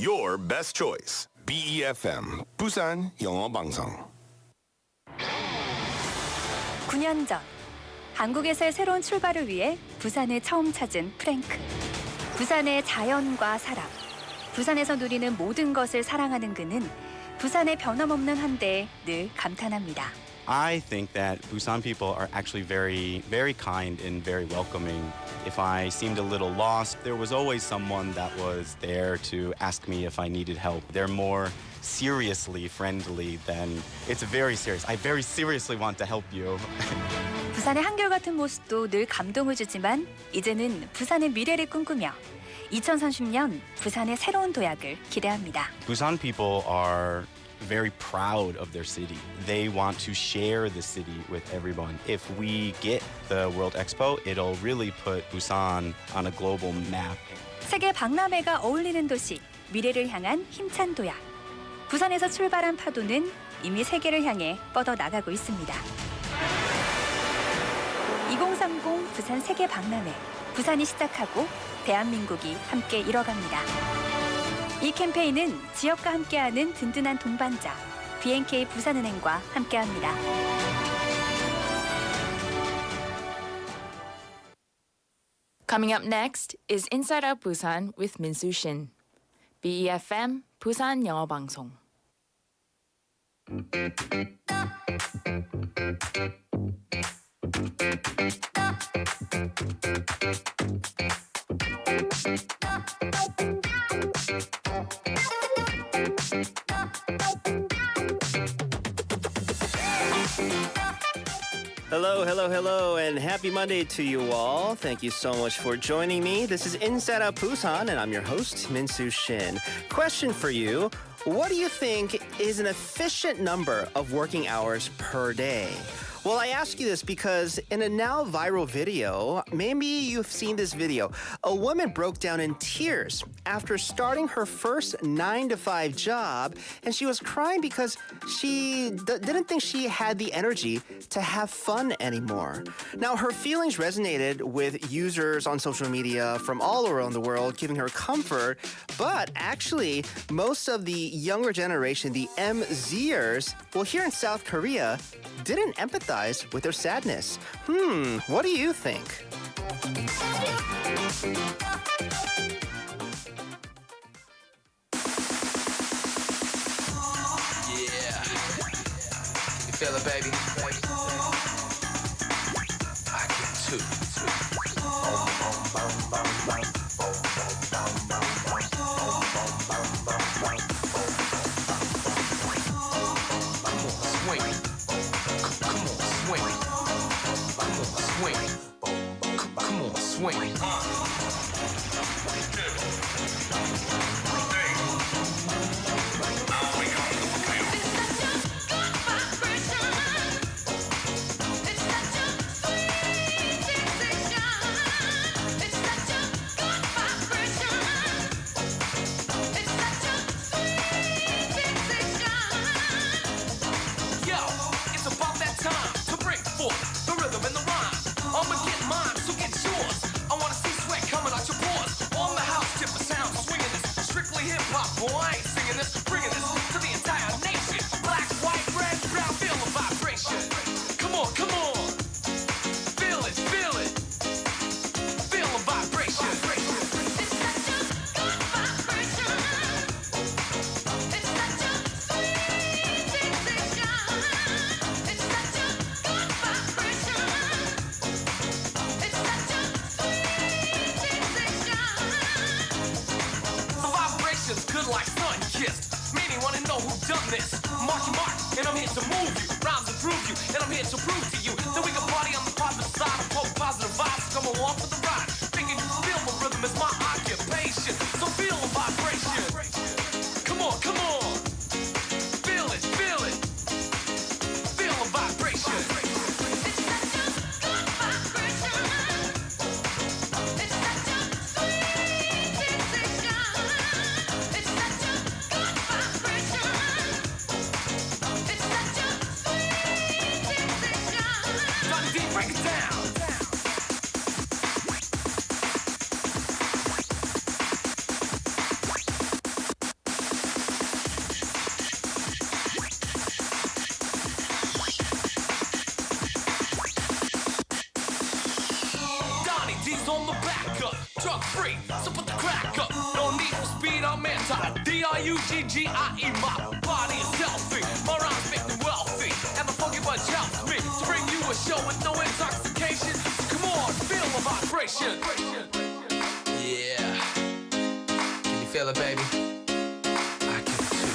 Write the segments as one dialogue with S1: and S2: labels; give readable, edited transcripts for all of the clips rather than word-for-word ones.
S1: Your best choice. BEFM 부산영어방송.
S2: 9년 전 한국에서의 새로운 출발을 위해 부산을 처음 찾은 프랭크. 부산의 자연과 사람, 부산에서 누리는 모든 것을 사랑하는 그는 부산의 변함없는 한대에 늘 감탄합니다.
S3: I think that Busan people are actually very, very kind and very welcoming. If I seemed a little lost, there was always someone that was there to ask me if I needed help. They're more seriously friendly than it's very serious. I very seriously want to help you.
S2: 부산의 한결같은 모습도 늘 감동을 주지만 이제는 부산의 미래를 꿈꾸며 2030년 부산의 새로운 도약을 기대합니다.
S3: Busan people are very proud of their city. They want to share the city with everyone. If we get the World Expo, it'll really put Busan on a global map.
S2: 세계 박람회가 어울리는 도시, 미래를 향한 힘찬 도약. 부산에서 출발한 파도는 이미 세계를 향해 뻗어나가고 있습니다. 2030 부산 세계 박람회. 부산이 시작하고 대한민국이 함께 이뤄갑니다. 이 캠페인은 지역과 함께하는 든든한 동반자 BNK 부산은행과 함께합니다.
S4: Coming up next is Inside Out Busan with Min-Soo Shin. BEFM 부산영어방송.
S5: Hello, and happy Monday to you all. Thank you so much for joining me. This is Inside Out Busan, and I'm your host, Min-Soo Shin. Question for you. What do you think is an efficient number of working hours per day? Well, I ask you this because in a now viral video, maybe you've seen this video, a woman broke down in tears after starting her first 9-to-5 job, and she was crying because she didn't think she had the energy to have fun anymore. Now, her feelings resonated with users on social media from all around the world, giving her comfort, but actually, most of the younger generation, the MZers, well, here in South Korea, didn't empathize with their sadness. What do you think?
S6: Yeah. You feel it, baby? I can too. Swing. Boy, I ain't singing this, bringing this to the entire nation. Black, white, red, brown, feel the vibration. Come on, come on. Feel it, feel it. Feel the vibration. It's such a good vibration. It's such a sweet sensation. It's such a good vibration. It's such a sweet sensation. The vibration's good like sun-kissed. Many wanna know who done this. Mark your mark, and I'm here to move you. Rhymes improve you, and I'm here to prove to you that we can party on the positive side of hope, positive vibes. Come along for the ride. Thinking you feel my rhythm is my occupation. So feel the vibration. Come on, come on. Feel it, feel it. Feel the vibration. It's such a good vibration. It's such a sweet sensation. It's such a good vibration. It's such a sweet sensation. Johnny D, break it down. B-R-U-G-G-I-E. My body is healthy, my rhymes make them wealthy, and the funky bunch helps me to bring you a show with no intoxication. Come on, feel the vibration. Yeah. Can you feel it, baby? I can too.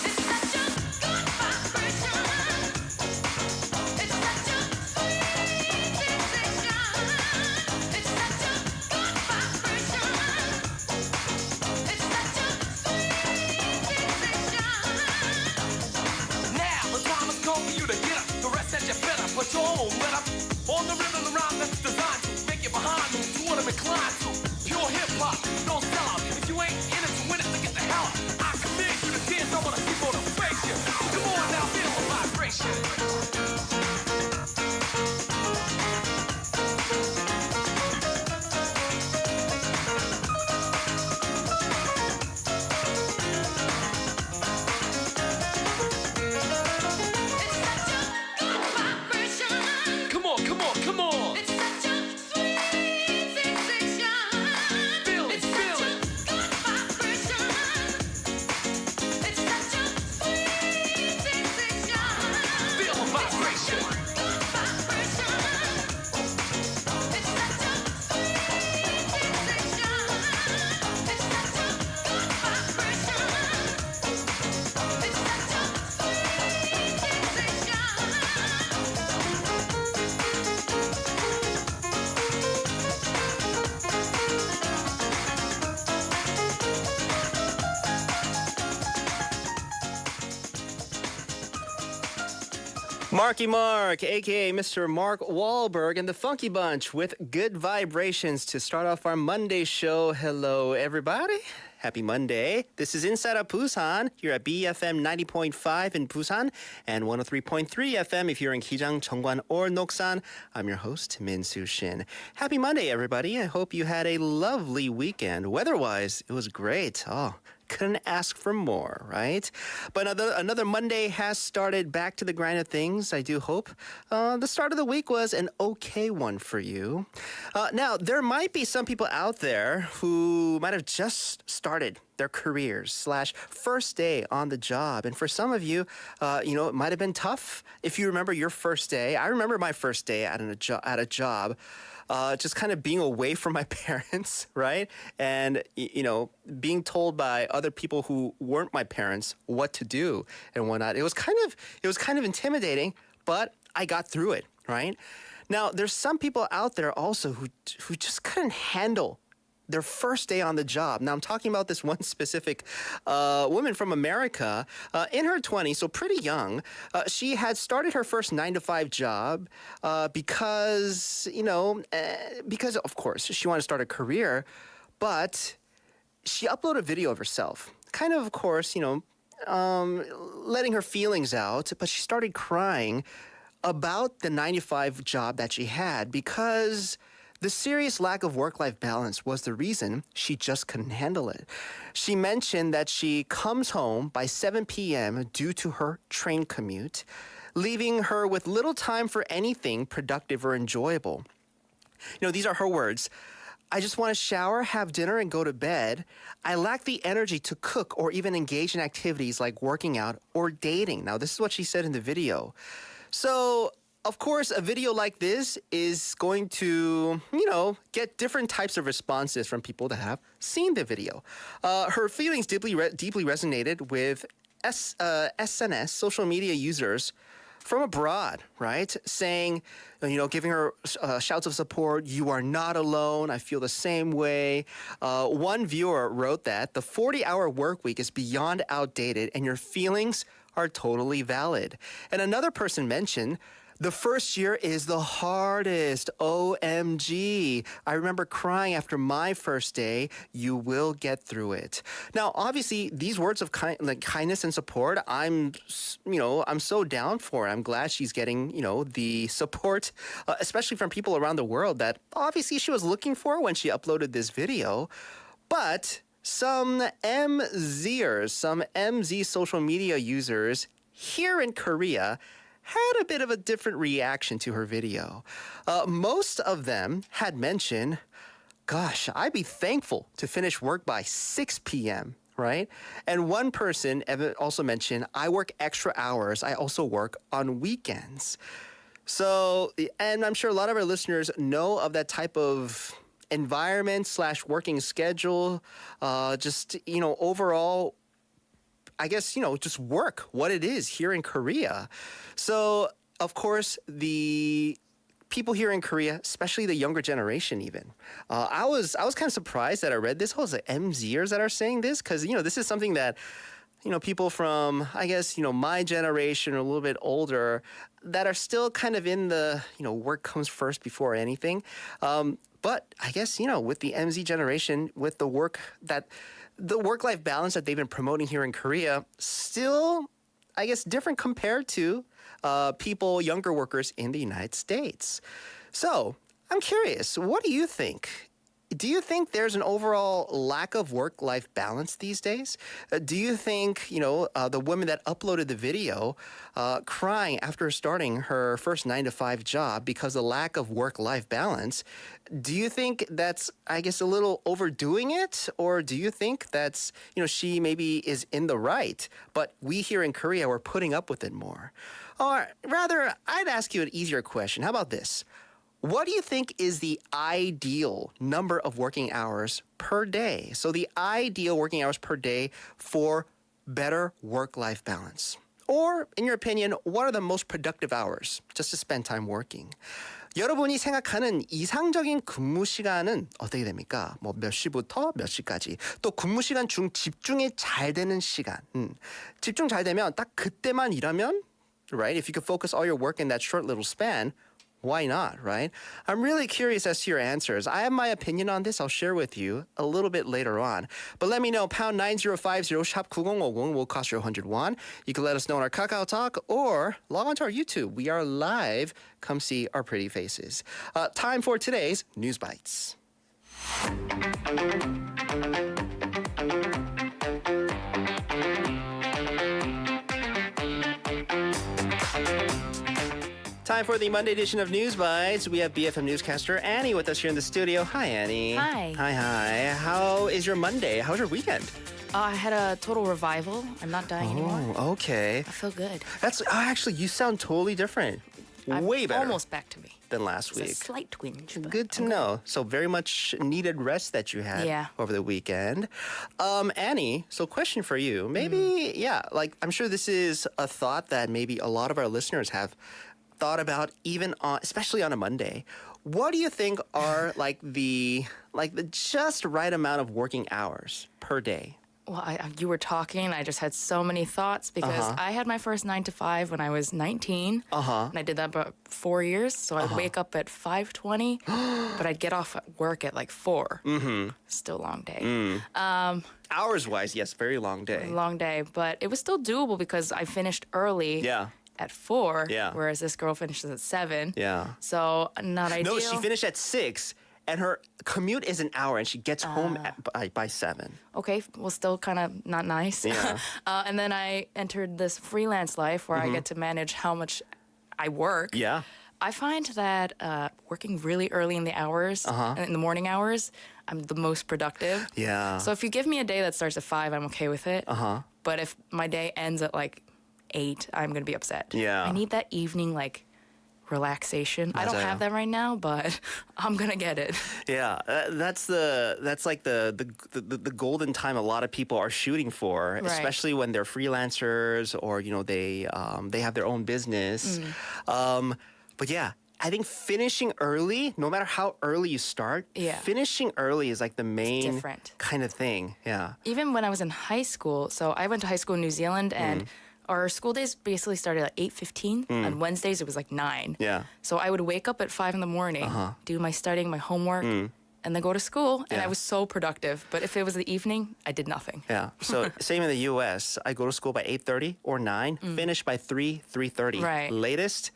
S7: It's such a good vibration. It's such a sweet sensation. It's such a good vibration. It's such a sweet sensation.
S6: Now the time has come for you to get up. The rest that you better put your own let up. On the rhythm around that's designed to make it behind you to what I'm inclined to. Pure hip hop, no sell out. If you ain't in it to win it, then get the hell out. I command you to dance, I wanna see motivation. Come on now, feel the vibration.
S7: It's such a good vibration.
S6: Come on, come on, come on.
S7: It's such a sweet sensation.
S6: Feel it,
S7: It's
S6: feel
S7: such a
S6: it.
S7: good vibration. It's such a sweet sensation.
S6: Feel the vibration.
S7: Good vibration. It's such a sweet sensation. It's such a good vibration. It's such a sweet sensation.
S5: Marky Mark, aka Mr. Mark Wahlberg, and the Funky Bunch with Good Vibrations to start off our Monday show. Hello, everybody. Happy Monday. This is Inside Out Busan here at BFM 90.5 in Busan and 103.3 FM if you're in Gijang, Cheongwan, or Noksan. I'm your host, Min Soo Shin. Happy Monday, everybody. I hope you had a lovely weekend. Weather-wise, it was great. Oh, couldn't ask for more, right? But another Monday has started. Back to the grind of things, I do hope. The start of the week was an okay one for you. Now, there might be some people out there who might have just started their careers / first day on the job. And for some of you, it might have been tough. If you remember your first day, I remember my first day at a job. Just kind of being away from my parents, right? And, being told by other people who weren't my parents what to do and whatnot. It was kind of intimidating, but I got through it, right? Now, there's some people out there also who just couldn't handle their first day on the job. Now, I'm talking about this one specific woman from America in her 20s, so pretty young. She had started her first 9-to-5 job because, of course, she wanted to start a career, but she uploaded a video of herself. Kind of course, letting her feelings out, but she started crying about the 9-to-5 job that she had because the serious lack of work-life balance was the reason she just couldn't handle it. She mentioned that she comes home by 7 p.m. due to her train commute, leaving her with little time for anything productive or enjoyable. These are her words. I just want to shower, have dinner, and go to bed. I lack the energy to cook or even engage in activities like working out or dating. Now, this is what she said in the video. So, of course, a video like this is going to, get different types of responses from people that have seen the video. Her feelings deeply resonated with SNS, social media users from abroad, right? Saying, giving her shouts of support, you are not alone, I feel the same way. One viewer wrote that the 40-hour work week is beyond outdated and your feelings are totally valid. And another person mentioned, the first year is the hardest. OMG. I remember crying after my first day. You will get through it. Now, obviously, these words of kindness and support, I'm so down for it. I'm glad she's getting, the support, especially from people around the world that obviously she was looking for when she uploaded this video. But some MZers, some MZ social media users here in Korea had a bit of a different reaction to her video. Most of them had mentioned, gosh, I'd be thankful to finish work by 6 p.m. right? And one person also mentioned, I work extra hours. I also work on weekends. So, and I'm sure a lot of our listeners know of that type of environment / working schedule. Just, overall, I guess, just work, what it is here in Korea. So, of course, the people here in Korea, especially the younger generation even. I was kind of surprised that I read this. Oh, it's like MZers that are saying this? Because, this is something that, people from, I guess, my generation or a little bit older that are still kind of in the, work comes first before anything. But I guess, with the MZ generation, with the work-life balance that they've been promoting here in Korea, still, I guess, different compared to people, younger workers in the United States. So I'm curious, what do you think? Do you think there's an overall lack of work-life balance these days? Do you think, the woman that uploaded the video crying after starting her first 9-to-5 job because of the lack of work-life balance, do you think that's, I guess, a little overdoing it? Or do you think that's, she maybe is in the right, but we here in Korea, we're putting up with it more? Or rather, I'd ask you an easier question. How about this? What do you think is the ideal number of working hours per day? So the ideal working hours per day for better work-life balance. Or, in your opinion, what are the most productive hours just to spend time working? 여러분이 생각하는 이상적인 근무 시간은 어떻게 됩니까? 몇 시부터 몇 시까지. 또 근무 시간 중 집중이 잘 되는 시간. 집중 잘 되면 딱 그때만 일하면, right? If you could focus all your work in that short little span, why not, right? I'm really curious as to your answers. I have my opinion on this. I'll share with you a little bit later on. But let me know. Pound 9050 샵 9050 will cost you 100 won. You can let us know on our Kakao Talk or log on to our YouTube. We are live. Come see our pretty faces. Time for today's News Bites. Time for the Monday edition of News Bites. We have BFM newscaster Annie with us here in the studio. Hi, Annie.
S4: Hi.
S5: Hi. How is your Monday? How's your weekend?
S4: I had a total revival. I'm not dying anymore.
S5: Oh, okay.
S4: I feel good.
S5: Actually, you sound totally different.
S4: I'm
S5: Way better
S4: almost back to me.
S5: than last
S4: It's a
S5: week.
S4: slight twinge. but
S5: Good to
S4: I'm
S5: know. So very much needed rest that you had
S4: Yeah.
S5: over the weekend. Annie, so question for you. Maybe, like I'm sure this is a thought that maybe a lot of our listeners have thought about even on, especially on a Monday. What do you think are like the just right amount of working hours per day?
S4: Well, you were talking. I just had so many thoughts because I had my first 9-to-5 when I was 19. And I did that about 4 years. So I'd wake up at 5:20, but I'd get off at work at like 4. Still a long day.
S5: Hours-wise, yes, very long day.
S4: Long day, but it was still doable because I finished early.
S5: Yeah.
S4: At 4,
S5: Yeah.
S4: whereas this girl finishes at 7.
S5: Yeah.
S4: So not ideal.
S5: No, she finished at 6, and her commute is an hour, and she gets home by 7.
S4: Okay, well, still kind of not nice.
S5: Yeah.
S4: And then I entered this freelance life where I get to manage how much I work.
S5: Yeah.
S4: I find that working really early in the hours, in the morning hours, I'm the most productive.
S5: Yeah.
S4: So if you give me a day that starts at 5, I'm okay with it. But if my day ends at like 8, I'm going to be upset.
S5: Yeah.
S4: I need that evening, like, relaxation. I don't
S5: 맞아요.
S4: have that right now, but I'm going to get it.
S5: Yeah, that's like the golden time a lot of people are shooting for,
S4: Right.
S5: especially when they're freelancers or they have their own business. But yeah, I think finishing early, no matter how early you start,
S4: Yeah.
S5: finishing early is like the main
S4: different.
S5: kind of thing. Yeah.
S4: Even when I was in high school, so I went to high school in New Zealand, and our school days basically started at 8:15. On Wednesdays, it was like 9.
S5: Yeah.
S4: So I would wake up at 5 in the morning, do my studying, my homework, and then go to school. And
S5: Yeah.
S4: I was so productive. But if it was the evening, I did nothing.
S5: Yeah. So same in the U.S. I go to school by 8:30 or 9, finish by 3:30
S4: Right.
S5: latest.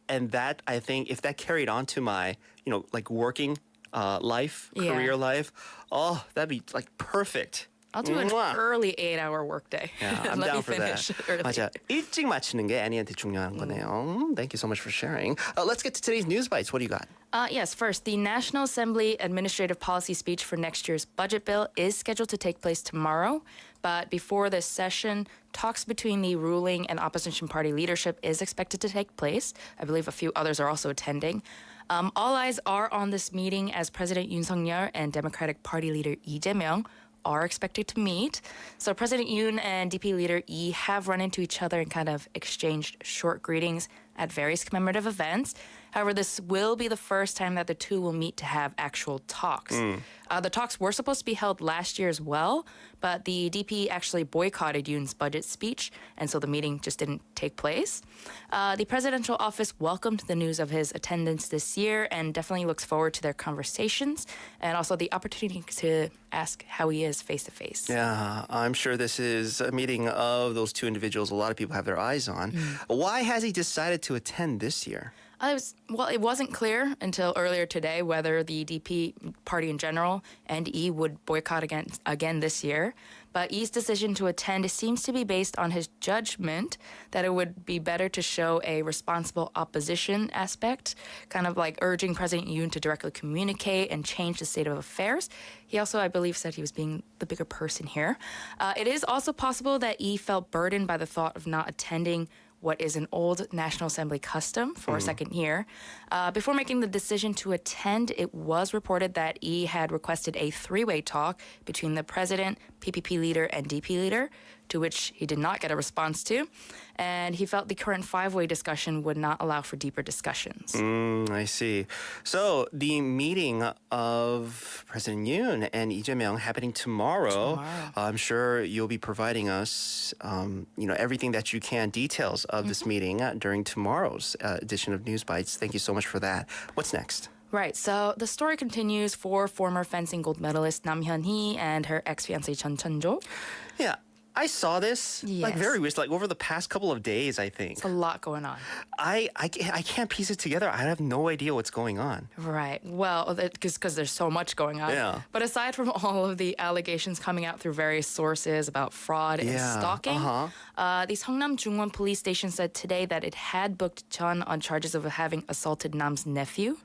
S5: And that, I think, if that carried on to my, like working life,
S4: Yeah.
S5: career life, oh, that'd be like perfect.
S4: I'll do an
S5: Mwah.
S4: early 8-hour workday.
S5: Yeah, I'm
S4: Let
S5: down
S4: me
S5: for that.
S4: finish early.
S5: 맞아. 일찍 마치는 게 애니한테 중요한 거네요. Thank you so much for sharing. Let's get to today's news bites. What do you got?
S4: Yes, first, the National Assembly administrative policy speech for next year's budget bill is scheduled to take place tomorrow. But before this session, talks between the ruling and opposition party leadership is expected to take place. I believe a few others are also attending. All eyes are on this meeting as President Yoon Suk-yeol and Democratic Party leader Lee Jae-myung are expected to meet. So President Yoon and DP leader Lee have run into each other and kind of exchanged short greetings at various commemorative events. However, this will be the first time that the two will meet to have actual talks. The talks were supposed to be held last year as well, but the DP actually boycotted Yoon's budget speech, and so the meeting just didn't take place. The presidential office welcomed the news of his attendance this year and definitely looks forward to their conversations and also the opportunity to ask how he is face to face.
S5: Yeah, I'm sure this is a meeting of those two individuals a lot of people have their eyes on. Why has he decided to attend this year?
S4: It wasn't clear until earlier today whether the DP party in general and E would boycott again this year. But E's decision to attend seems to be based on his judgment that it would be better to show a responsible opposition aspect, kind of like urging President Yoon to directly communicate and change the state of affairs. He also, I believe, said he was being the bigger person here. It is also possible that E felt burdened by the thought of not attending what is an old National Assembly custom for a second year. Before making the decision to attend, it was reported that E had requested a three-way talk between the president, PPP leader, and DP leader, to which he did not get a response to. And he felt the current five-way discussion would not allow for deeper discussions.
S5: I see. So the meeting of President Yoon and Lee Jae-myung happening tomorrow. I'm sure you'll be providing us, everything that you can, details of this meeting during tomorrow's edition of News Bites. Thank you so much for that. What's next?
S4: Right, so the story continues for former fencing gold medalist Nam Hyun-hee and her ex-fiancé Chun Chun-jo.
S5: Yeah. I saw this
S4: Yes.
S5: very recently, over the past couple of days, I think.
S4: It's a lot going on.
S5: I can't piece it together. I have no idea what's going on.
S4: Right. Well, because there's so much going on.
S5: Yeah.
S4: But aside from all of the allegations coming out through various sources about fraud and stalking, the Seongnam Jungwon police station said today that it had booked Chun on charges of having assaulted Nam's nephew.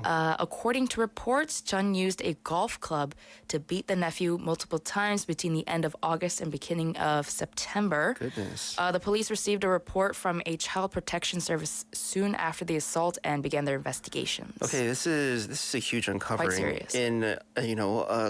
S4: According to reports, Chun used a golf club to beat the nephew multiple times between the end of August and beginning of September.
S5: Goodness.
S4: The police received a report from a child protection service soon after the assault and began their investigations.
S5: Okay, this is a huge uncovering
S4: serious.
S5: in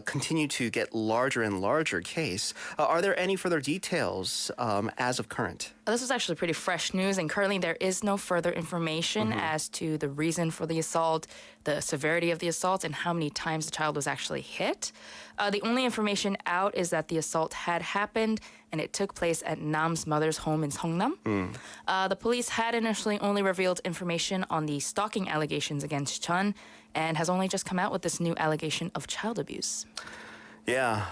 S5: continue to get larger and larger case. Are there any further details as of current?
S4: This was actually pretty fresh news, and currently there is no further information as to the reason for the assault, the severity of the assault, and how many times the child was actually hit. The only information out is that the assault had happened, and it took place at Nam's mother's home in Seongnam. The police had initially only revealed information on the stalking allegations against Chun, and has only just come out with this new allegation of child abuse.
S5: Yeah.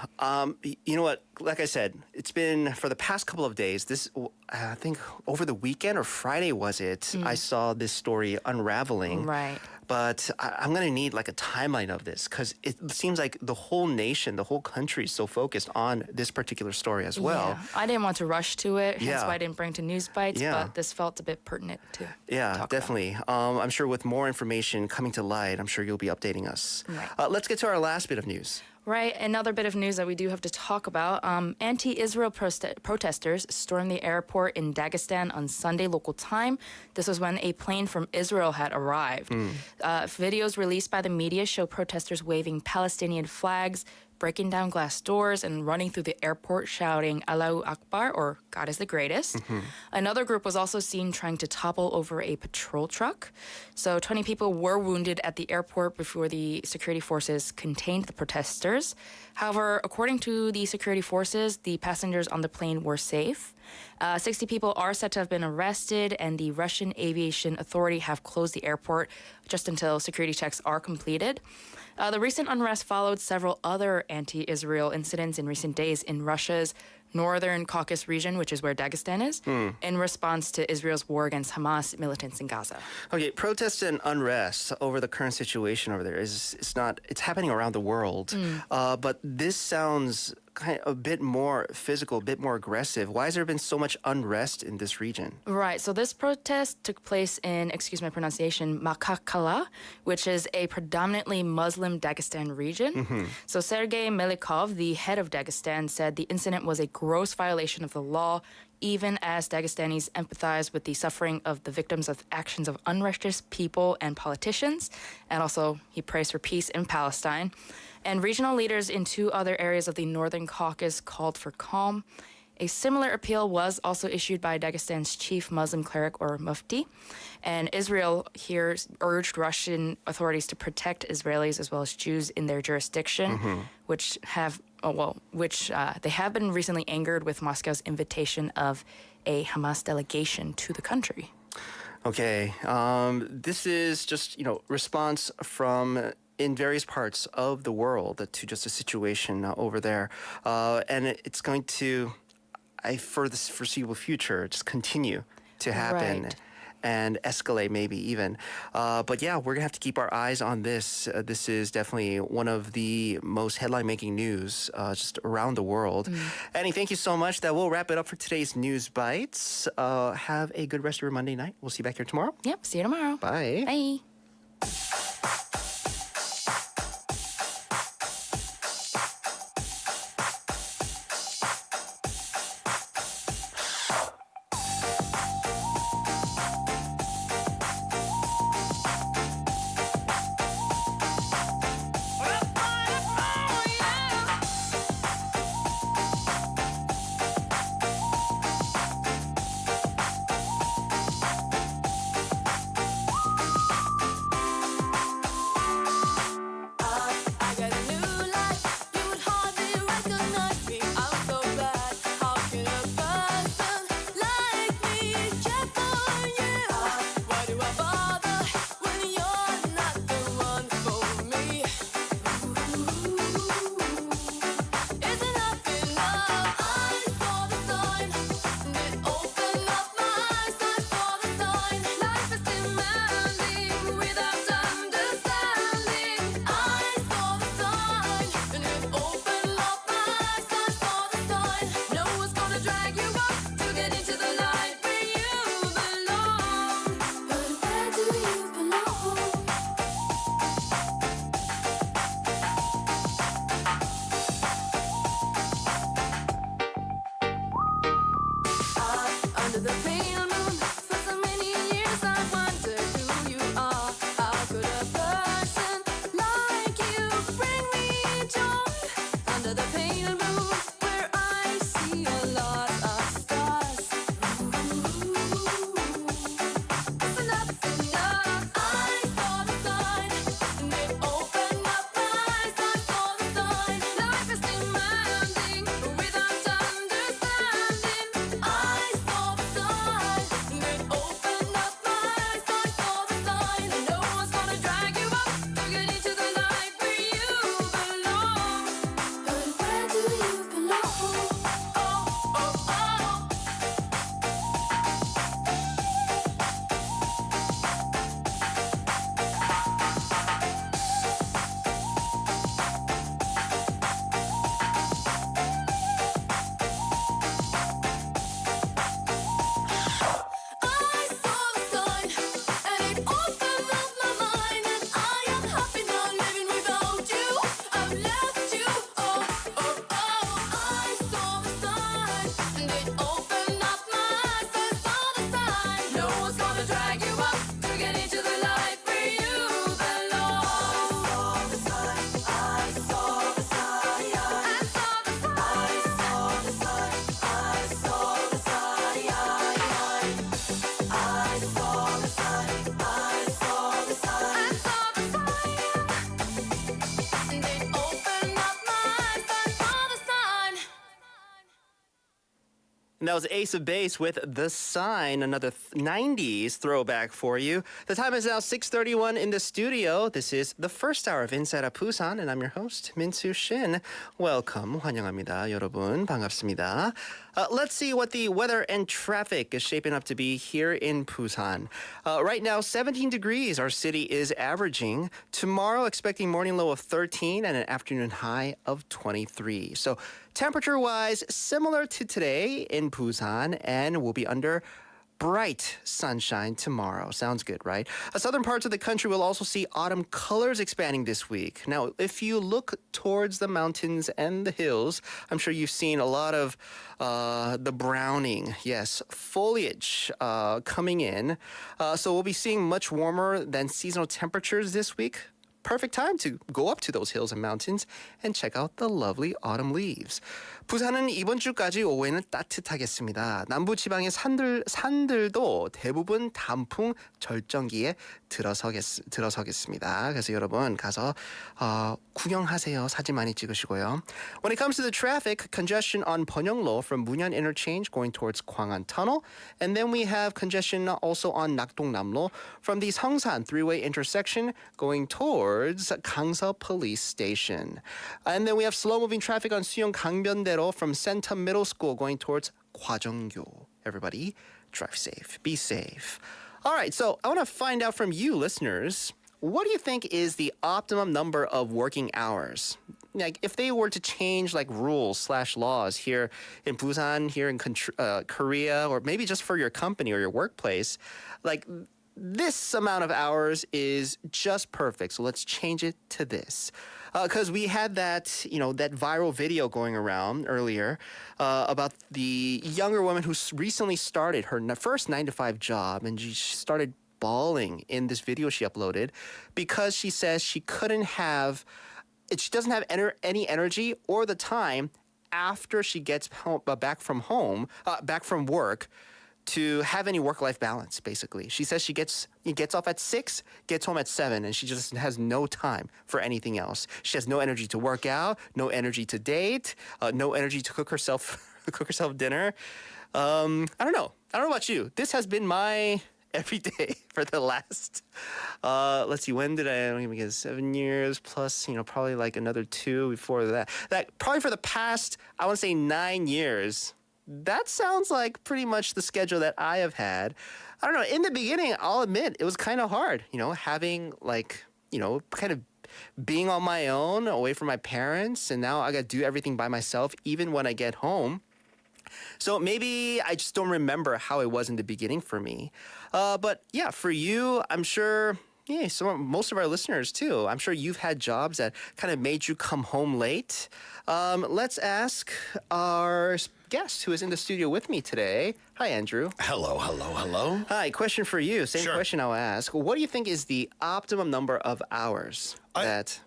S5: You know what? Like I said, it's been for the past couple of days. I think over the weekend or Friday was it? I saw this story unraveling.
S4: Right.
S5: But I'm going to need like a timeline of this because it seems like the whole nation, the whole country is so focused on this particular story as well.
S4: Yeah. I didn't want to rush to it, hence
S5: Yeah.
S4: why I didn't bring to News Bites,
S5: Yeah.
S4: but this felt a bit pertinent to
S5: Yeah,
S4: talk about.
S5: definitely. I'm sure with more information coming to light, I'm sure you'll be updating us.
S4: Right.
S5: Let's get to our last bit of news.
S4: Right, another bit of news that we do have to talk about. Anti-Israel protesters stormed the airport in Dagestan on Sunday local time. This was when a plane from Israel had arrived. Videos released by the media show protesters waving Palestinian flags, breaking down glass doors, and running through the airport shouting Allahu Akbar, or God is the greatest. Another group was also seen trying to topple over a patrol truck. So 20 people were wounded at the airport before the security forces contained the protesters. However, according to the security forces, the passengers on the plane were safe. 60 people are said to have been arrested, and the Russian Aviation Authority have closed the airport just until security checks are completed. The recent unrest followed several other anti-Israel incidents in recent days in Russia's northern Caucasus region, which is where Dagestan is, in response to Israel's war against Hamas militants in Gaza.
S5: Okay, protests and unrest over the current situation over there it's happening around the world. But this sounds kind of a bit more physical, a bit more aggressive. Why has there been so much unrest in this region?
S4: Right. So this protest took place in, excuse my pronunciation, Makhachkala, which is a predominantly Muslim Dagestan region. So Sergei Melikov, the head of Dagestan, said the incident was a gross violation of the law, even as Dagestanis empathize with the suffering of the victims of actions of unrighteous people and politicians. And also, he prays for peace in Palestine. And regional leaders in 2 other areas of the Northern Caucasus called for calm. A similar appeal was also issued by Dagestan's chief Muslim cleric, or Mufti. And Israel here urged Russian authorities to protect Israelis as well as Jews in their jurisdiction, which they have been recently angered with Moscow's invitation of a Hamas delegation to the country.
S5: Okay, this is just, response from in various parts of the world to just a situation over there. And it's going to, for the foreseeable future, just continue to happen.
S4: Right.
S5: And escalate maybe even. But yeah, we're going to have to keep our eyes on this. This is definitely one of the most headline-making news just around the world. Annie, thank you so much. That will wrap it up for today's News Bites. Have a good rest of your Monday night. We'll see you back here tomorrow.
S4: Yep, see you tomorrow.
S5: Bye.
S4: Bye.
S7: I got a new life. You would hardly recognize me. I'm so glad. How can a person like me care for you? Why do I bother when you're not the one for me? Is enough enough? I saw the sign, and it opened up my eyes. I saw the sign. Life is demanding without understanding. I saw the sign, and it opened up my eyes. I saw the sign. No one's gonna drag you up to get into the light where you belong. But where do you belong? Under the pale moon, for so many years I wondered who you are. How could a person like you bring me joy? Under the pale moon, where I see a lot of stars. It's enough enough. I saw the sign, and it opened up my eyes. I saw the sign. Life is demanding without understanding. I saw the sign.
S5: And that was Ace of Base with The Sign, another 90s throwback for you. The time is now 6:31 in the studio. This is the first hour of Inside Out Busan, and I'm your host, Min-Soo Shin. Welcome, 환영합니다. 여러분, 반갑습니다. Let's see what the weather and traffic is shaping up to be here in Busan. Right now, 17 degrees our city is averaging. Tomorrow, expecting morning low of 13 and an afternoon high of 23. So temperature-wise, similar to today in Busan, and we'll be under bright sunshine tomorrow. Sounds good, right? Southern parts of the country will also see autumn colors expanding this week. Now, if you look towards the mountains and the hills, I'm sure you've seen a lot of the browning, yes, foliage coming in. So we'll be seeing much warmer than seasonal temperatures this week. Perfect time to go up to those hills and mountains and check out the lovely autumn leaves. 부산은 이번 주까지 오후에는 따뜻하겠습니다. 남부 지방의 산들도 대부분 단풍 절정기에 들어서겠습니다. 그래서 여러분 가서 구경하세요. 사진 많이 찍으시고요. When it comes to the traffic, congestion on 번영로 from Munyeon Interchange going towards Gwangan Tunnel, and then we have congestion also on 낙동남로 from the Seongsan three-way intersection going towards Gangsa Police Station. And then we have slow-moving traffic on Suyeong Gangbyeondae from Sentum Middle School going towards Hwajeongyo. Everybody, drive safe. Be safe. All right, so I want to find out from you, listeners, what do you think is the optimum number of working hours? Like, if they were to change like rules/laws here in Busan, here in Korea, or maybe just for your company or your workplace, like this amount of hours is just perfect. So let's change it to this. Because we had that viral video going around earlier about the younger woman who recently started her first 9-to-5 job, and she started bawling in this video she uploaded because she says she doesn't have any energy or the time after she gets back from work to have any work-life balance, basically. She says she gets off at 6, gets home at 7, and she just has no time for anything else. She has no energy to work out, no energy to date, no energy to cook herself dinner. I don't know about you. This has been my every day for the last, let's see, when did I get 7 years plus, probably like another 2 before that. Probably for the past, I want to say 9 years. That sounds like pretty much the schedule that I have had. I don't know. In the beginning, I'll admit it was kind of hard, having kind of being on my own, away from my parents, and now I got to do everything by myself, even when I get home. So maybe I just don't remember how it was in the beginning for me. But yeah, for you, I'm sure. Yeah, most of our listeners too. I'm sure you've had jobs that kind of made you come home late. Let's ask our guest who is in the studio with me today. Hi, Andrew.
S1: Hello.
S5: Hi, question for you. Same
S1: Sure.
S5: question I'll ask. What do you think is the optimum number of hours that,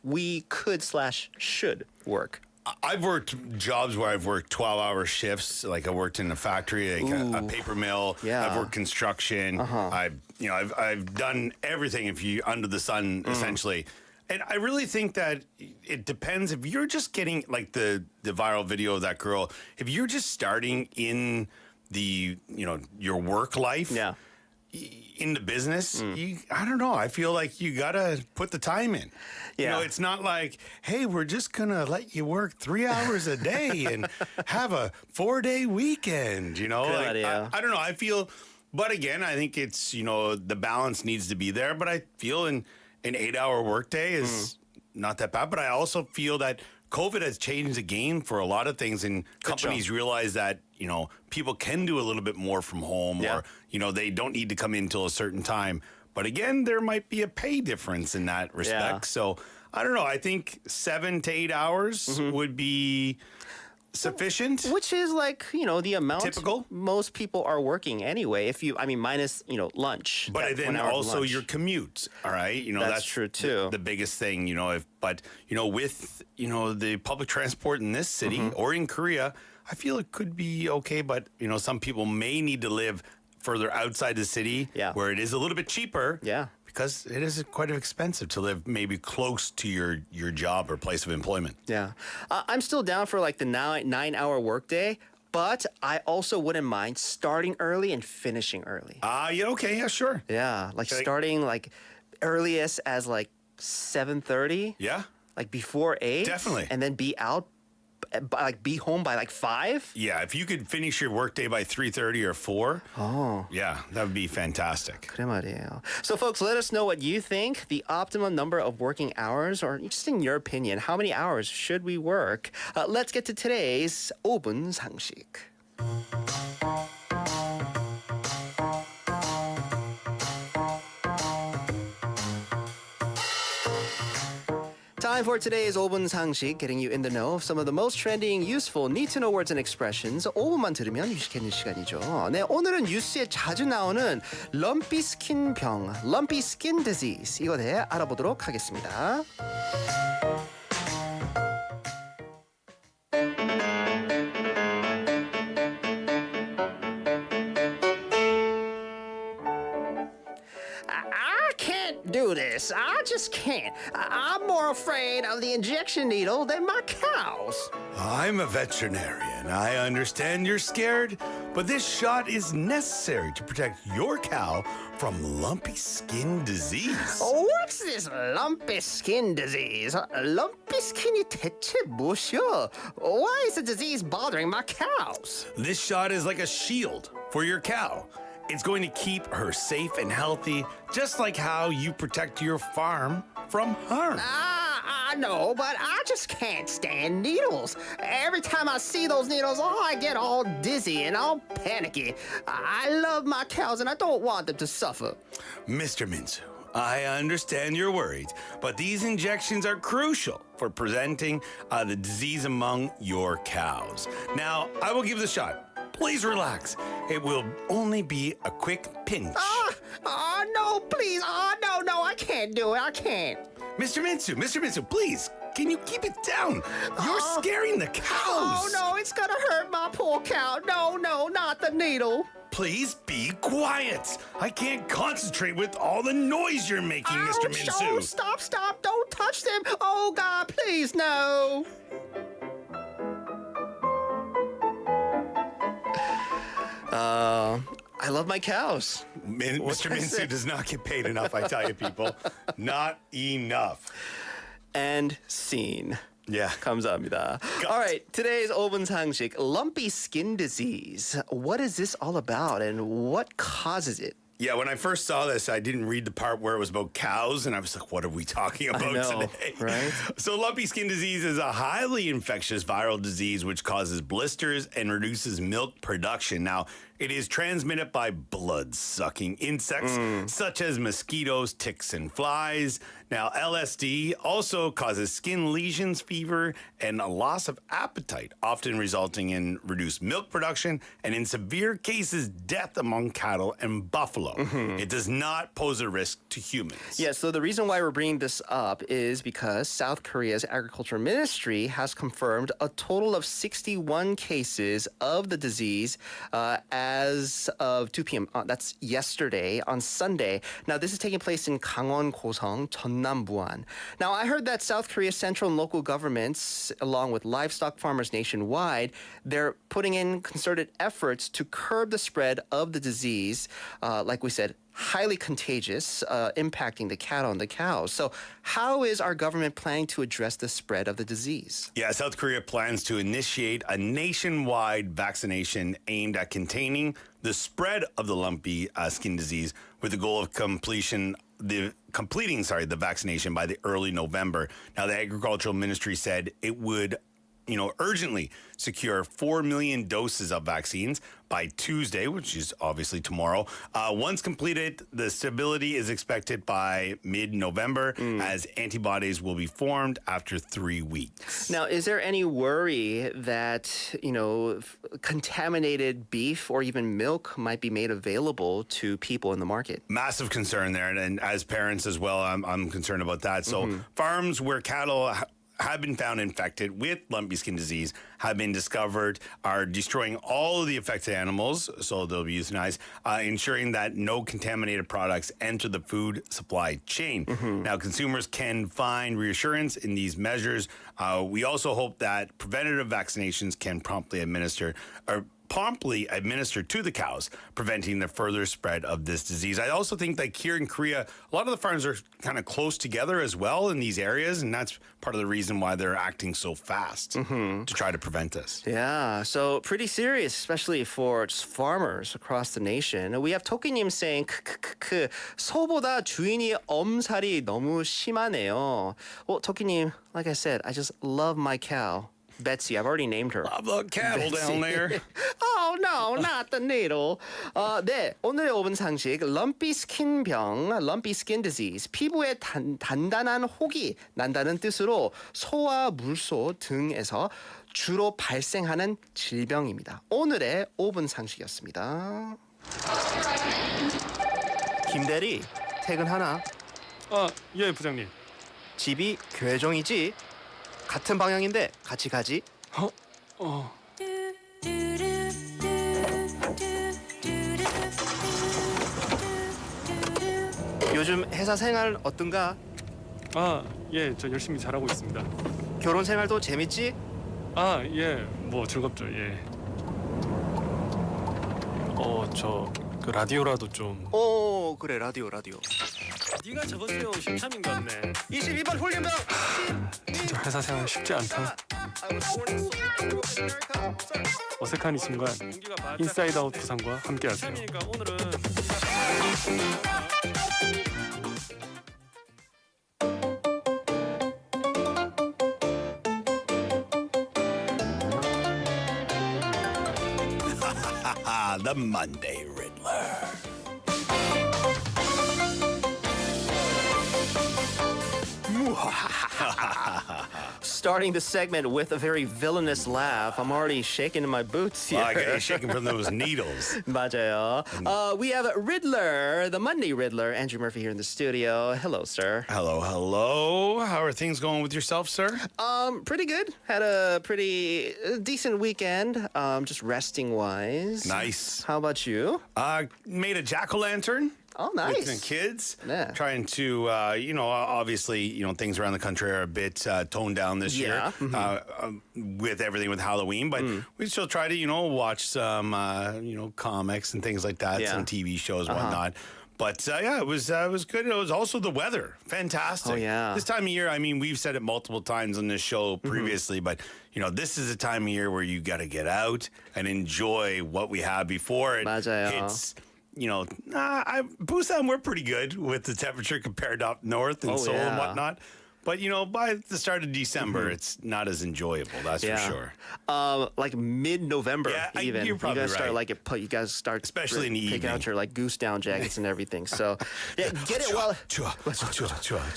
S5: we could/should work?
S1: I've worked jobs where I've worked 12-hour shifts. Like I worked in a factory, like a paper mill.
S5: Yeah.
S1: I've worked construction. I've done everything under the sun, essentially. And I really think that it depends. If you're just getting like the viral video of that girl, if you're just starting in the your work life.
S5: Yeah.
S1: In the business, I don't know. I feel like you gotta put the time in.
S5: Yeah.
S1: It's not like, hey, we're just gonna let you work 3 hours a day and have a 4-day weekend.
S5: Good idea.
S1: I don't know. I feel, but again, I think it's the balance needs to be there. But I feel an 8-hour workday is not that bad. But I also feel that COVID has changed the game for a lot of things, and companies realize that people can do a little bit more from home, or they don't need to come in till a certain time. But again, there might be a pay difference in that respect.
S5: Yeah.
S1: So I don't know. I think 7 to 8 hours would be sufficient.
S5: Which is like, the amount
S1: Typical.
S5: most people are working anyway. minus, lunch.
S1: But
S5: that
S1: then
S5: 1 hour of
S1: also
S5: lunch.
S1: your commute, all right?
S5: That's true, too.
S1: The biggest thing, with, the public transport in this city or in Korea, I feel it could be okay. But, some people may need to live further outside the city where it is a little bit cheaper.
S5: Yeah.
S1: Because it is quite expensive to live maybe close to your job or place of employment.
S5: Yeah. I'm still down for like the 9-hour workday. But I also wouldn't mind starting early and finishing early.
S1: Yeah, okay, yeah, sure.
S5: Yeah, like
S1: Okay.
S5: starting like earliest as like 7:30.
S1: Yeah?
S5: Like before 8.
S1: Definitely.
S5: And then be out, be home by like 5.
S1: Yeah, if you could finish your workday by 3:30 or 4, yeah, that would be fantastic.
S5: 그래 말이에요. So folks, let us know what you think, the optimum number of working hours, or just in your opinion, how many hours should we work? Let's get to today's 5분 상식. Time for today's 5분 상식, getting you in the know of some of the most trending, useful, need-to-know words and expressions. 5분만 들으면 휴식해는 시간이죠. 네, 오늘은 뉴스에 자주 나오는 Lumpy Skin병, Lumpy Skin Disease, 이거 대해 알아보도록 하겠습니다. I can't do this. I just can't. I'm more afraid of the injection needle than my cows.
S1: I'm a veterinarian. I understand you're scared, but this shot is necessary to protect your cow from lumpy skin disease.
S5: What's this lumpy skin disease? Lumpy skin이 대체 무엇이야? Why is the disease bothering my cows?
S1: This shot is like a shield for your cow. It's going to keep her safe and healthy, just like how you protect your farm from harm.
S5: I know, but I just can't stand needles. Every time I see those needles, I get all dizzy and all panicky. I love my cows and I don't want them to suffer.
S1: Mr. Minsu, I understand you're worried, but these injections are crucial for preventing the disease among your cows. Now, I will give the shot. Please relax. It will only be a quick pinch.
S5: No, please. No, I can't do it. I can't.
S1: Mr. Minsu, please, can you keep it down? You're scaring the cows.
S5: Oh, no, it's gonna hurt my poor cow. No, not the needle.
S1: Please be quiet. I can't concentrate with all the noise you're making, Mr.
S5: Ouch,
S1: Minsu.
S5: oh, stop. Don't touch them. Oh, God, please, no. I love my cows.
S1: Mr.
S5: can I say?
S1: Minsu does not get paid enough, I tell you, people. Not enough.
S5: And scene.
S1: Yeah.
S5: 감사합니다. All right, today's 5분 상식, lumpy skin disease. What is this all about and what causes it?
S1: Yeah, when I first saw this, I didn't read the part where it was about cows, and I was like, what are we talking about
S5: know,
S1: today?
S5: right?
S1: So lumpy skin disease is a highly infectious viral disease which causes blisters and reduces milk production. Now, it is transmitted by blood-sucking insects such as mosquitoes, ticks, and flies. Now, LSD also causes skin lesions, fever, and a loss of appetite, often resulting in reduced milk production and, in severe cases, death among cattle and buffalo. It does not pose a risk to humans.
S5: Yeah, so the reason why we're bringing this up is because South Korea's agriculture ministry has confirmed a total of 61 cases of the disease as of 2 p.m. That's yesterday on Sunday. Now, this is taking place in Gangwon, Gosong, Jeonnam, Busan. Now, I heard that South Korea's central and local governments, along with livestock farmers nationwide, they're putting in concerted efforts to curb the spread of the disease. Like we said, highly contagious, impacting the cattle and the cows. So how is our government planning to address the spread of the disease?
S1: Yeah, South Korea plans to initiate a nationwide vaccination aimed at containing the spread of the lumpy skin disease with the goal of completing the vaccination by the early November. Now, the agricultural ministry said it would urgently secure 4 million doses of vaccines by Tuesday, which is obviously tomorrow. Once completed, the stability is expected by mid-November as antibodies will be formed after 3 weeks.
S5: Now, is there any worry that, contaminated beef or even milk might be made available to people in the market?
S1: Massive concern there. And as parents as well, I'm concerned about that. So farms where cattle have been found infected with lumpy skin disease have been discovered are destroying all of the affected animals, so they'll be euthanized, ensuring that no contaminated products enter the food supply chain. Now, consumers can find reassurance in these measures. We also hope that preventative vaccinations can promptly administered to the cows, preventing the further spread of this disease. I also think that here in Korea, a lot of the farms are kind of close together as well in these areas, and that's part of the reason why they're acting so fast to try to prevent this.
S5: Yeah, so pretty serious, especially for just farmers across the nation. We have 토끼님 saying, 소보다 주인이 엄살이 너무 심하네요. Well, 토끼님, like I said, I just love my cow. Betsy, I've already named her.
S1: Love the cattle down there.
S5: Oh no, not the needle. 네, 오늘의 5분 상식 Lumpy Skin병, Lumpy Skin Disease. 피부에 단단한 혹이 난다는 뜻으로 소와 물소 등에서 주로 발생하는 질병입니다. 오늘의 5분 상식이었습니다. 김대리, 퇴근하나?
S8: 예, 부장님.
S5: 집이 괴종이지? 같은 방향인데 같이 가지? 요즘 회사 생활 어떤가?
S8: 예, 저 열심히 잘하고 있습니다.
S5: 결혼 생활도 재밌지?
S8: 예, 뭐 즐겁죠, 예. 저 그 라디오라도 좀.
S5: 그래, 라디오.
S8: 네가 저번 주에 온 심참인 것 같네.
S5: 22번 홀리병.
S8: 진짜 회사 생활 쉽지 않다. 어색한 이 순간 인사이드 아웃 부산과 함께하세요. 오늘은
S1: The Monday Riddler.
S5: Starting the segment with a very villainous laugh. I'm already shaking in my boots here.
S1: I got you shaking from those needles.
S5: 맞아요. We have Riddler, the Monday Riddler, Andrew Murphy here in the studio. Hello, sir.
S1: Hello. How are things going with yourself, sir?
S5: Pretty good. Had a pretty decent weekend, just resting wise.
S1: Nice.
S5: How about you?
S1: Made a jack-o'-lantern.
S5: Oh, nice.
S1: With the kids.
S5: Yeah.
S1: Trying to, obviously, things around the country are a bit toned down this year with everything with Halloween. But we still try to, watch some, comics and things like that, some TV shows, whatnot. But it was good. It was also the weather. Fantastic.
S5: Oh, yeah.
S1: This time of year, I mean, we've said it multiple times on this show previously, but, this is a time of year where you got to get out and enjoy what we have before it
S5: 맞아요.
S1: hits. Busan, we're pretty good with the temperature compared to up north and Seoul and whatnot. But, by the start of December, it's not as enjoyable, that's for sure.
S5: Like mid-November, even.
S1: You're probably
S5: you guys
S1: right.
S5: start start
S1: Especially in the
S5: picking
S1: evening.
S5: out your goose down jackets and everything. So get it while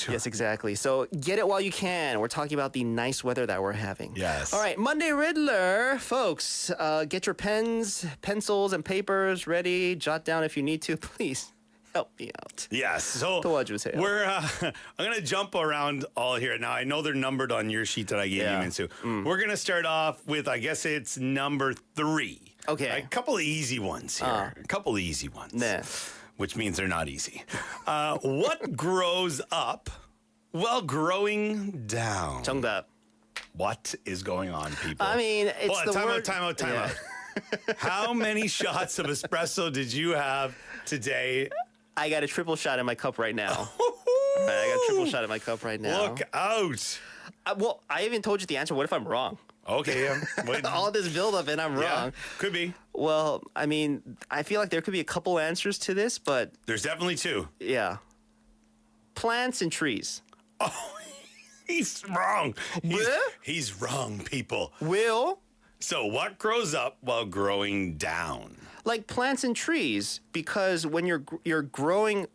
S5: yes, exactly. So get it while you can. We're talking about the nice weather that we're having.
S1: Yes.
S5: All right, Monday Riddler, folks. Get your pens, pencils, and papers ready. Jot down if you need to, please. Help me out.
S1: Yes. So
S5: 도와주세요.
S1: I'm going to jump around all here. Now, I know they're numbered on your sheet that I gave you, Minsu. We're going to start off with, I guess it's number 3.
S5: Okay.
S1: A couple of easy ones here. A couple of easy ones.
S5: 네.
S1: Which means they're not easy. What grows up while growing down?
S5: 정답.
S1: What is going on, people?
S5: I mean, it's
S1: Hold on,
S5: the
S1: time
S5: word.
S1: out. How many shots of espresso did you have today?
S5: I got a triple shot in my cup right now. I got a triple shot in my cup right now.
S1: Look out.
S5: Well, I even told you the answer. What if I'm wrong?
S1: Okay,
S5: All this buildup and I'm wrong.
S1: Could be.
S5: Well, I mean, I feel like there could be a couple answers to this, but
S1: There's definitely 2.
S5: yeah. Plants and trees.
S1: Oh, he's wrong.
S5: What?
S1: He's wrong, people.
S5: Will,
S1: So what grows up while growing down?
S5: like plants and trees, because when you're growing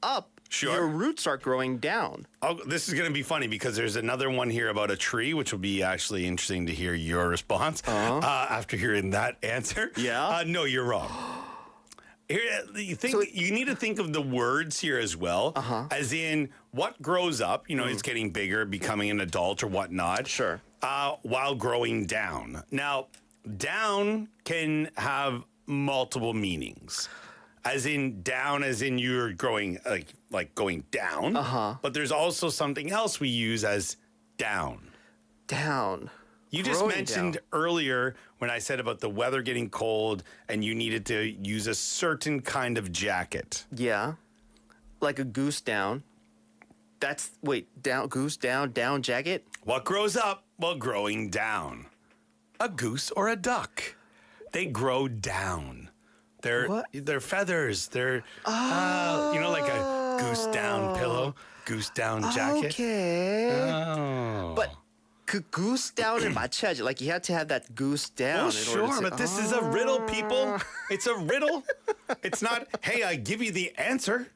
S5: up,
S1: Sure.
S5: your roots are growing down.
S1: Oh, this is going to be funny because there's another one here about a tree, which will be actually interesting to hear your response after hearing that answer.
S5: Yeah?
S1: No, you're wrong. Here, you need to think of the words here as well, as in what grows up. You know, it's getting bigger, becoming an adult or whatnot.
S5: Sure.
S1: While growing down. Now, down can have multiple meanings. As in down, as in you're growing like going down. But there's also something else we use as down.
S5: Down.
S1: You just
S5: Growing
S1: mentioned
S5: down.
S1: earlier when I said about the weather getting cold and you needed to use a certain kind of jacket.
S5: Yeah. Like a goose down. That's down goose down jacket.
S1: What grows up while growing down? A goose or a duck. They grow down. They're feathers. They're like a goose down pillow, goose down jacket.
S5: Okay.
S1: Oh.
S5: But 그 goose down을 맞춰야지. Like you have to have that goose down.
S1: Oh,
S5: in order
S1: sure,
S5: to say,
S1: but this is a riddle, people. It's a riddle. It's not, hey, I give you the answer.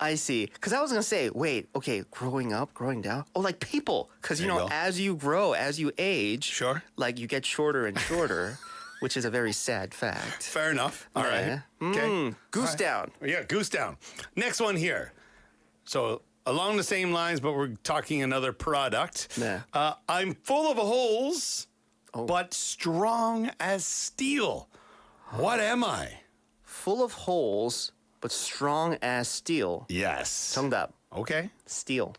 S5: I see. Because I was going to say, wait, okay, growing up, growing down. Oh, like people. Because,
S1: There you go.
S5: as you grow, as you age,
S1: Sure.
S5: like you get shorter and shorter, which is a very sad fact.
S1: Fair enough. All right.
S5: Yeah.
S1: Okay.
S5: Goose down.
S1: Yeah, goose down. Next one here. So along the same lines, but we're talking another product.
S5: Yeah.
S1: I'm full of holes,
S5: Oh.
S1: but strong as steel. What am I?
S5: Full of holes, but strong as steel.
S1: Yes.
S5: 정답.
S1: Okay.
S5: Steel.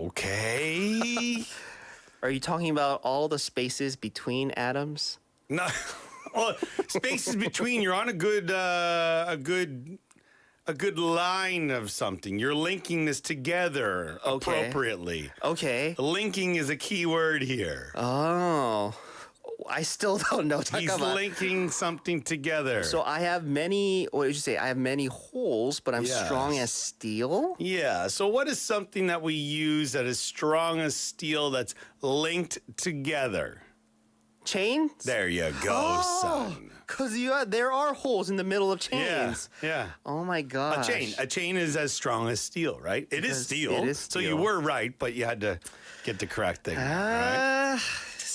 S1: Okay.
S5: Are you talking about all the spaces between atoms?
S1: No. Well, spaces between. You're on a good line of something. You're linking this together
S5: Okay.
S1: appropriately.
S5: Okay.
S1: Linking is a key word here.
S5: Oh. I still don't know.
S1: He's
S5: 잠깐만.
S1: linking something together.
S5: So I have many, what did you say? I have many holes, but I'm
S1: Yes.
S5: strong as steel?
S1: yeah. So what is something that we use that is strong as steel that's linked together?
S5: Chains?
S1: There you go, son.
S5: Because there are holes in the middle of
S1: Yeah.
S5: chains.
S1: Yeah.
S5: Oh my gosh.
S1: A chain is as strong as steel, right? It is
S5: Because
S1: steel.
S5: it is
S1: So you
S5: steel.
S1: were right, but you had to get the correct thing. right?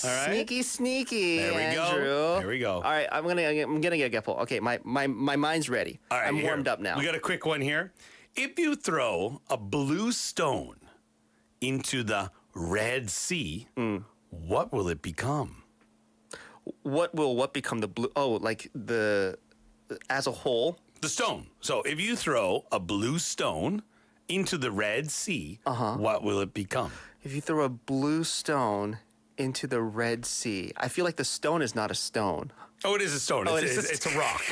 S1: All right.
S5: Sneaky,
S1: There we go.
S5: Andrew.
S1: There we go.
S5: All right, I'm gonna get a pull. Okay, my mind's ready.
S1: All right,
S5: I'm
S1: here.
S5: warmed up now.
S1: We got a quick one here. If you throw a blue stone into the Red Sea, what will it become?
S5: What become the blue? Oh, like as a whole.
S1: The stone. So if you throw a blue stone into the Red Sea, what will it become?
S5: If you throw a blue stone into the Red Sea, I feel like the stone is not a stone,
S1: Oh, it is a stone.
S5: Oh,
S1: It's a rock.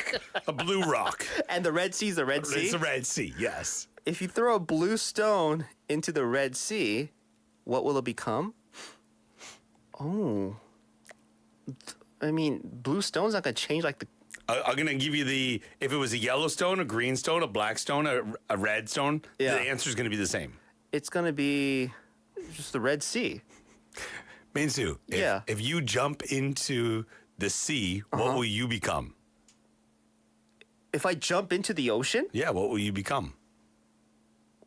S1: A blue rock.
S5: and the Red Sea is the Red Sea.
S1: It's the Red Sea, yes.
S5: If you throw a blue stone into the Red Sea, what will it become? Oh, I mean, blue stone's not gonna change like the.
S1: I'm going to give you if it was a yellow stone, a green stone, a black stone, a red stone,
S5: Yeah.
S1: the answer is going to be the same.
S5: It's gonna be just the Red Sea.
S1: Minsu,
S5: Yeah.
S1: if you jump into the sea, what will you become?
S5: If I jump into the ocean,
S1: Yeah, what will you become?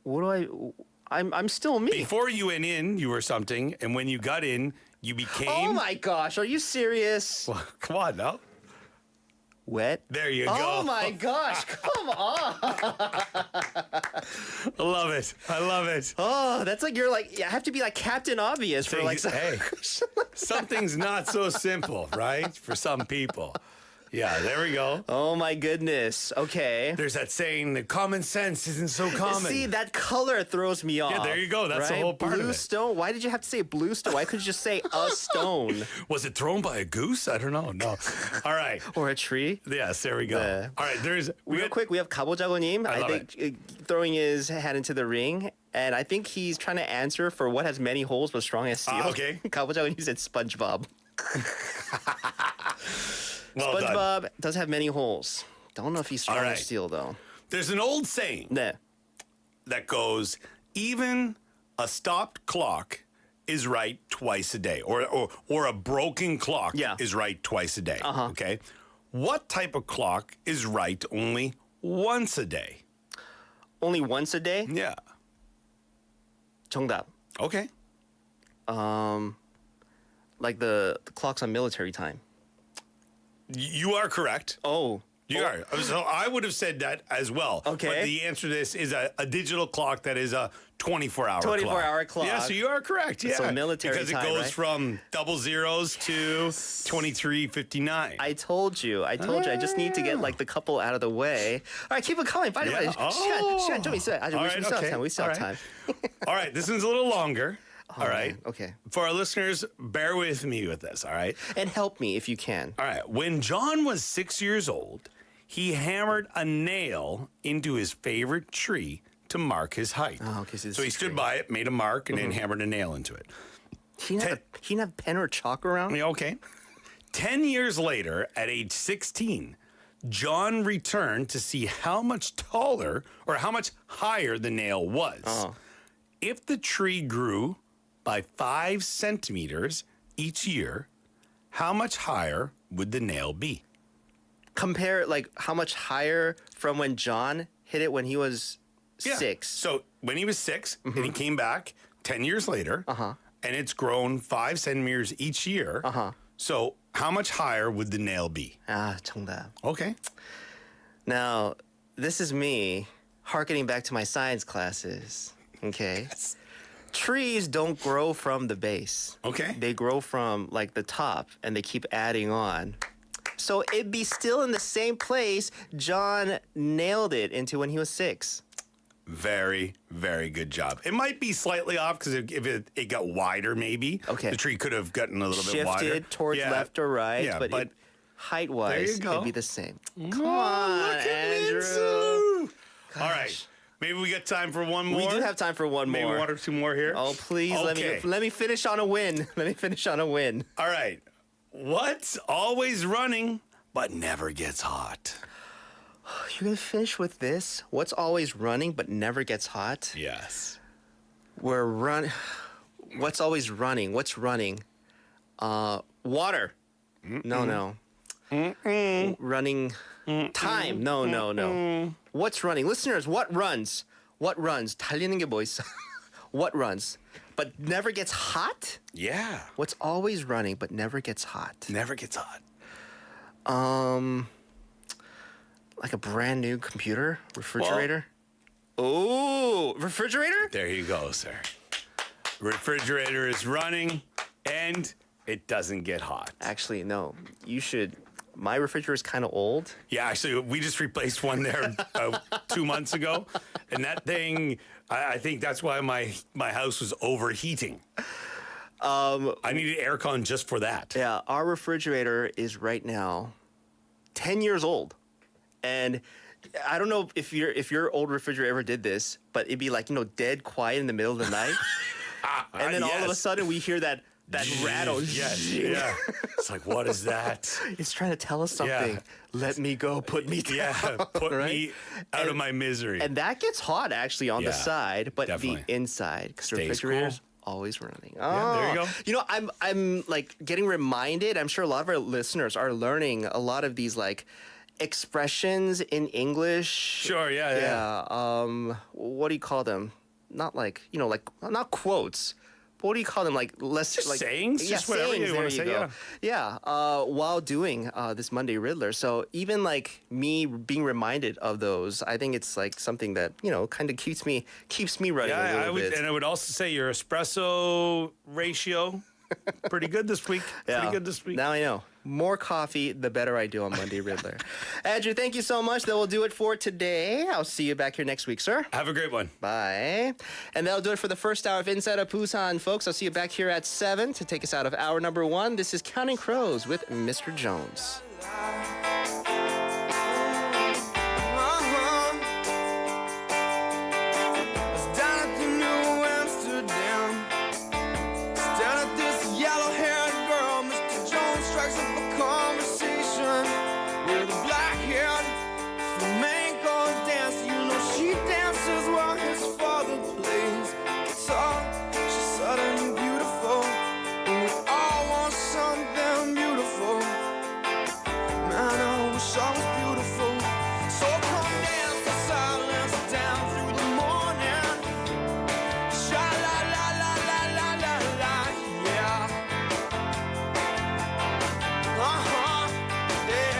S5: what do I'm still me.
S1: Before you went in, you were something, and when you got in, you became.
S5: Oh my gosh, are you serious?
S1: Well, come on now.
S5: Wet.
S1: There you
S5: Oh
S1: go.
S5: my gosh, come on.
S1: I love it. I love it.
S5: Oh, that's like I have to be like Captain Obvious for like
S1: Hey, something's not so simple, right? For some people. Yeah, there we go.
S5: Oh my goodness. Okay.
S1: There's that saying that common sense isn't so common.
S5: See, that color throws me off.
S1: there you go. That's the
S5: right?
S1: whole part of
S5: blue
S1: it.
S5: stone. Why did you have to say blue stone? Why couldn't you just say a stone
S1: Was it thrown by a goose? I don't know. No. All right.
S5: or a tree?
S1: Yes, there we go.
S5: Yeah.
S1: All right,
S5: Real quick, we have 가보자고님.
S1: I love
S5: think throwing his hat into the ring, and I think he's trying to answer for what has many holes but strong as steel.
S1: Okay.
S5: 가보자고님 said SpongeBob.
S1: Well done.
S5: SpongeBob does have many holes. Don't know if he's strong
S1: All right.
S5: as steel though.
S1: There's an old saying
S5: 네.
S1: that goes, even a stopped clock is right twice a day, or a broken clock
S5: Yeah.
S1: is right twice a day.
S5: Uh-huh.
S1: Okay. What type of clock is right only once a day?
S5: Only once a day?
S1: Yeah.
S5: 정답.
S1: Okay.
S5: Like the clocks on military time.
S1: You are correct.
S5: Oh.
S1: You are. So I would have said that as well.
S5: Okay.
S1: But the answer to this is a digital clock that is a 24-hour clock.
S5: 24-hour clock.
S1: Yeah, so you are correct. Yeah.
S5: So military
S1: because
S5: time,
S1: it goes
S5: right?
S1: from double zeros to 23:59.
S5: I told you. I just need to get like the couple out of the way. All right, keep it coming. By the way, 시간 좀 있어요. 아직
S1: All
S5: we
S1: right,
S5: still have
S1: okay.
S5: time. We still
S1: All
S5: have
S1: right.
S5: time.
S1: All right, this one's a little longer. All right.
S5: Okay.
S1: For our listeners, bear with me with this, all right?
S5: And help me if you can.
S1: All right. When John was 6 years old, he hammered a nail into his favorite tree to mark his height.
S5: Oh, okay. So
S1: So he stood by it, made a mark, and then
S5: Mm-hmm.
S1: hammered a nail into it.
S5: He didn't have a pen or chalk around?
S1: Yeah, okay. 10 years later, at age 16, John returned to see how much taller or how much higher the nail was.
S5: Oh.
S1: If the tree grew by 5 centimeters each year, how much higher would the nail be?
S5: Compare like how much higher from when John hit it when he was 6.
S1: So when he was 6, and he came back 10 years later,
S5: Uh-huh.
S1: and it's grown 5 centimeters each year. So how much higher would the nail be?
S5: Ah, 정답.
S1: Okay.
S5: Now, this is me hearkening back to my science classes. Okay. Trees don't grow from the base.
S1: Okay.
S5: They grow from like the top and they keep adding on. So it'd be still in the same place John nailed it into when he was 6.
S1: Very, very good job. It might be slightly off because if it got wider, maybe.
S5: Okay.
S1: The tree could have gotten a little bit wider.
S5: Shifted towards
S1: Yeah.
S5: left or right,
S1: Yeah,
S5: but,
S1: but
S5: height-wise,
S1: there you go.
S5: it'd be the same. Come on,
S1: Look at
S5: Andrew.
S1: Minsu. All
S5: Gosh.
S1: right. Maybe we got time for one more.
S5: We do have time for one
S1: Maybe
S5: more.
S1: one or two more here.
S5: Oh, please,
S1: Okay.
S5: let me finish on a win. Let me finish on a win.
S1: All right. What's always running but never gets hot?
S5: You're gonna finish with this? What's always running but never gets hot?
S1: Yes.
S5: What's always running? What's running? Water. No. Running. Time. No. What's running? Listeners, what runs? What runs? 달리는 게 뭐 있어? What runs? But never gets hot?
S1: Yeah.
S5: What's always running but never gets hot?
S1: Never gets hot.
S5: Like a brand new computer? Refrigerator? Oh, refrigerator?
S1: There you go, sir. Refrigerator is running and it doesn't get hot.
S5: Actually, no. You should. My refrigerator is kind of old.
S1: Yeah, actually, we just replaced one there 2 months ago, and that thing, I think that's why my house was overheating. I needed aircon just for that.
S5: Yeah, our refrigerator is right now 10 years old. And I don't know if your old refrigerator ever did this, but it'd be like, dead quiet in the middle of the night. And then all of a
S1: Yes.
S5: sudden we hear that rattle.
S1: Yes, yeah. It's like, what is that?
S5: It's trying to tell us something.
S1: Yeah.
S5: Let me go, put me down.
S1: Yeah, put
S5: Right?
S1: me out of my misery.
S5: And that gets hot actually on the
S1: Yeah,
S5: side, but
S1: definitely.
S5: the inside, because
S1: Stays
S5: refrigerator's
S1: cool.
S5: always running.
S1: there you go.
S5: I'm like getting reminded. I'm sure a lot of our listeners are learning a lot of these like expressions in English.
S1: Sure, yeah.
S5: What do you call them? Not like not quotes. But what do you call them? Like less
S1: Just
S5: like
S1: sayings?
S5: Yeah,
S1: Just whatever
S5: sayings.
S1: you
S5: There
S1: wanna say,
S5: go. Yeah. While doing this Monday Riddler, so even like me being reminded of those, I think it's like something that kind of keeps me running a
S1: Yeah,
S5: little bit.
S1: and I would also say your espresso ratio, pretty good this week. Pretty good this week.
S5: Now I know. More coffee, the better I do on Monday Riddler. Andrew, thank you so much. That will do it for today. I'll see you back here next week, sir.
S1: Have a great one.
S5: Bye. And that'll do it for the first hour of Inside of Busan, folks. I'll see you back here at 7 to take us out of hour number 1. This is Counting Crows with Mr. Jones.
S6: Down at the New Amsterdam, down at this yellow-haired girl, Mr. Jones strikes up a conversation with a black-haired flamenco dancer. You know she dances while his father plays guitar. She's sudden and beautiful, and we all want something beautiful. Man, I wish I was beautiful. So come dance the silence down through the morning. Sha la la la la la la la, yeah. Yeah.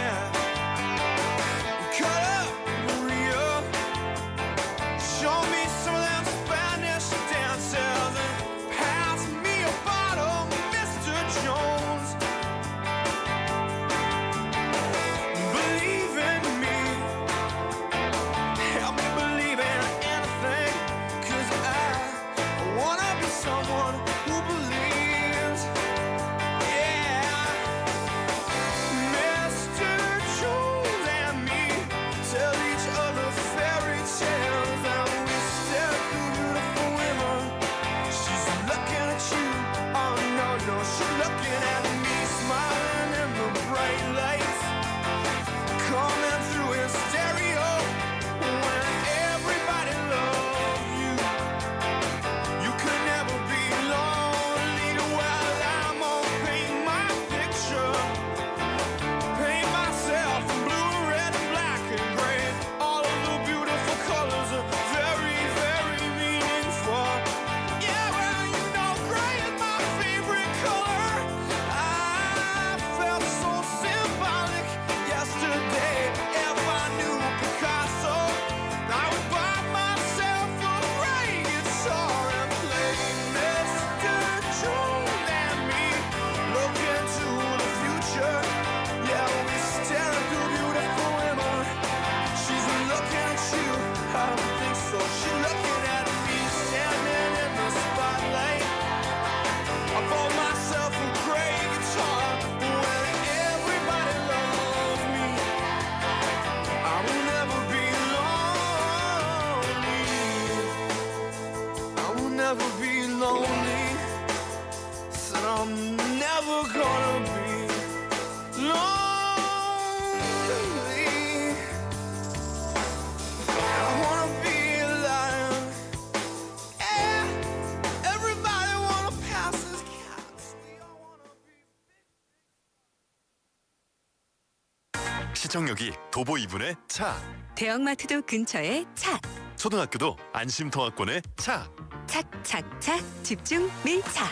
S9: 시청역이 도보 2분의 차.
S10: 대형마트도 근처에 차.
S9: 초등학교도 안심통학권에 차.
S10: 착착착 집중 밀차.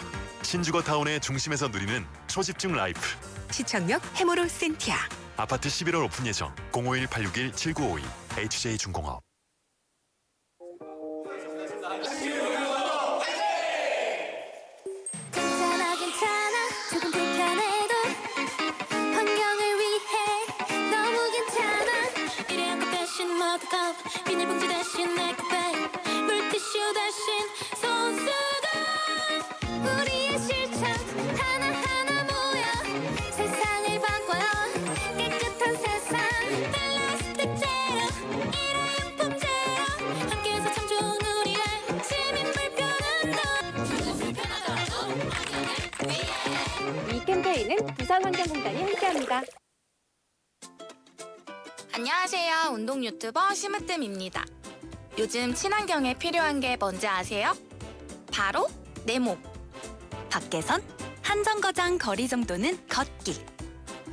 S9: 신주거 타운의 중심에서 누리는 초집중 라이프.
S10: 시청역 해모로 센티아.
S9: 아파트 11월 오픈 예정 051-861-7952 HJ중공업.
S7: 괜찮아 괜찮아 조금 불편해도 환경을 위해 너무 괜찮아 일회용 컵 대신 머그컵 비닐봉지 대신 에코백 물티슈 대신 손수건 우리의 실천 하나하나 모여 세상을 바꿔요 깨끗한 세상 플라스틱 제로 일회용품 제로 함께해서 참 좋은 우리의 시민 불편한
S2: 이 캠페인은 부산환경공단이 함께합니다.
S4: 안녕하세요. 운동 유튜버 심으뜸입니다. 요즘 친환경에 필요한 게 뭔지 아세요? 바로 내 몸.
S10: 밖에선 한정거장 거리 정도는 걷기.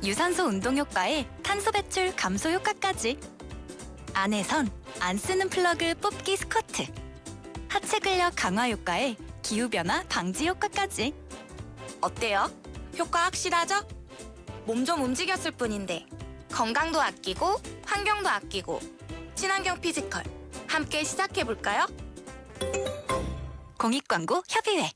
S10: 유산소 운동 효과에 탄소 배출 감소 효과까지. 안에선 안 쓰는 플러그 뽑기 스쿼트. 하체 근력 강화 효과에 기후변화 방지 효과까지. 어때요? 효과 확실하죠? 몸 좀 움직였을 뿐인데 건강도 아끼고 환경도 아끼고 친환경 피지컬 함께 시작해볼까요? 공익광고 협의회.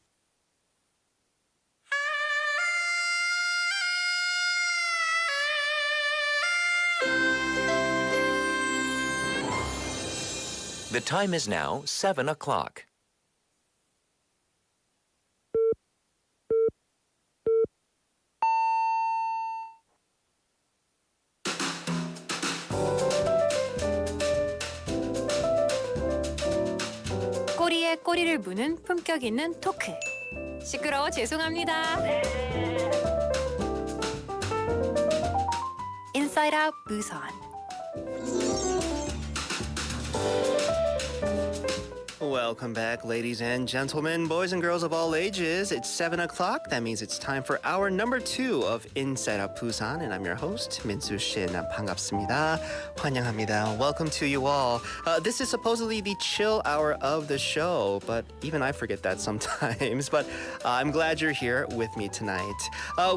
S11: The time is now 7 o'clock.
S10: 꼬리에 꼬리를 무는 품격 있는 토크. 시끄러워 죄송합니다. Inside Out Busan.
S5: Welcome back, ladies and gentlemen, boys and girls of all ages. It's 7 o'clock. That means it's time for hour number 2 of Inside Out Busan, and I'm your host, Minsu Shin. 반갑습니다. 환영합니다. Welcome to you all. This is supposedly the chill hour of the show, but even I forget that sometimes. But I'm glad you're here with me tonight.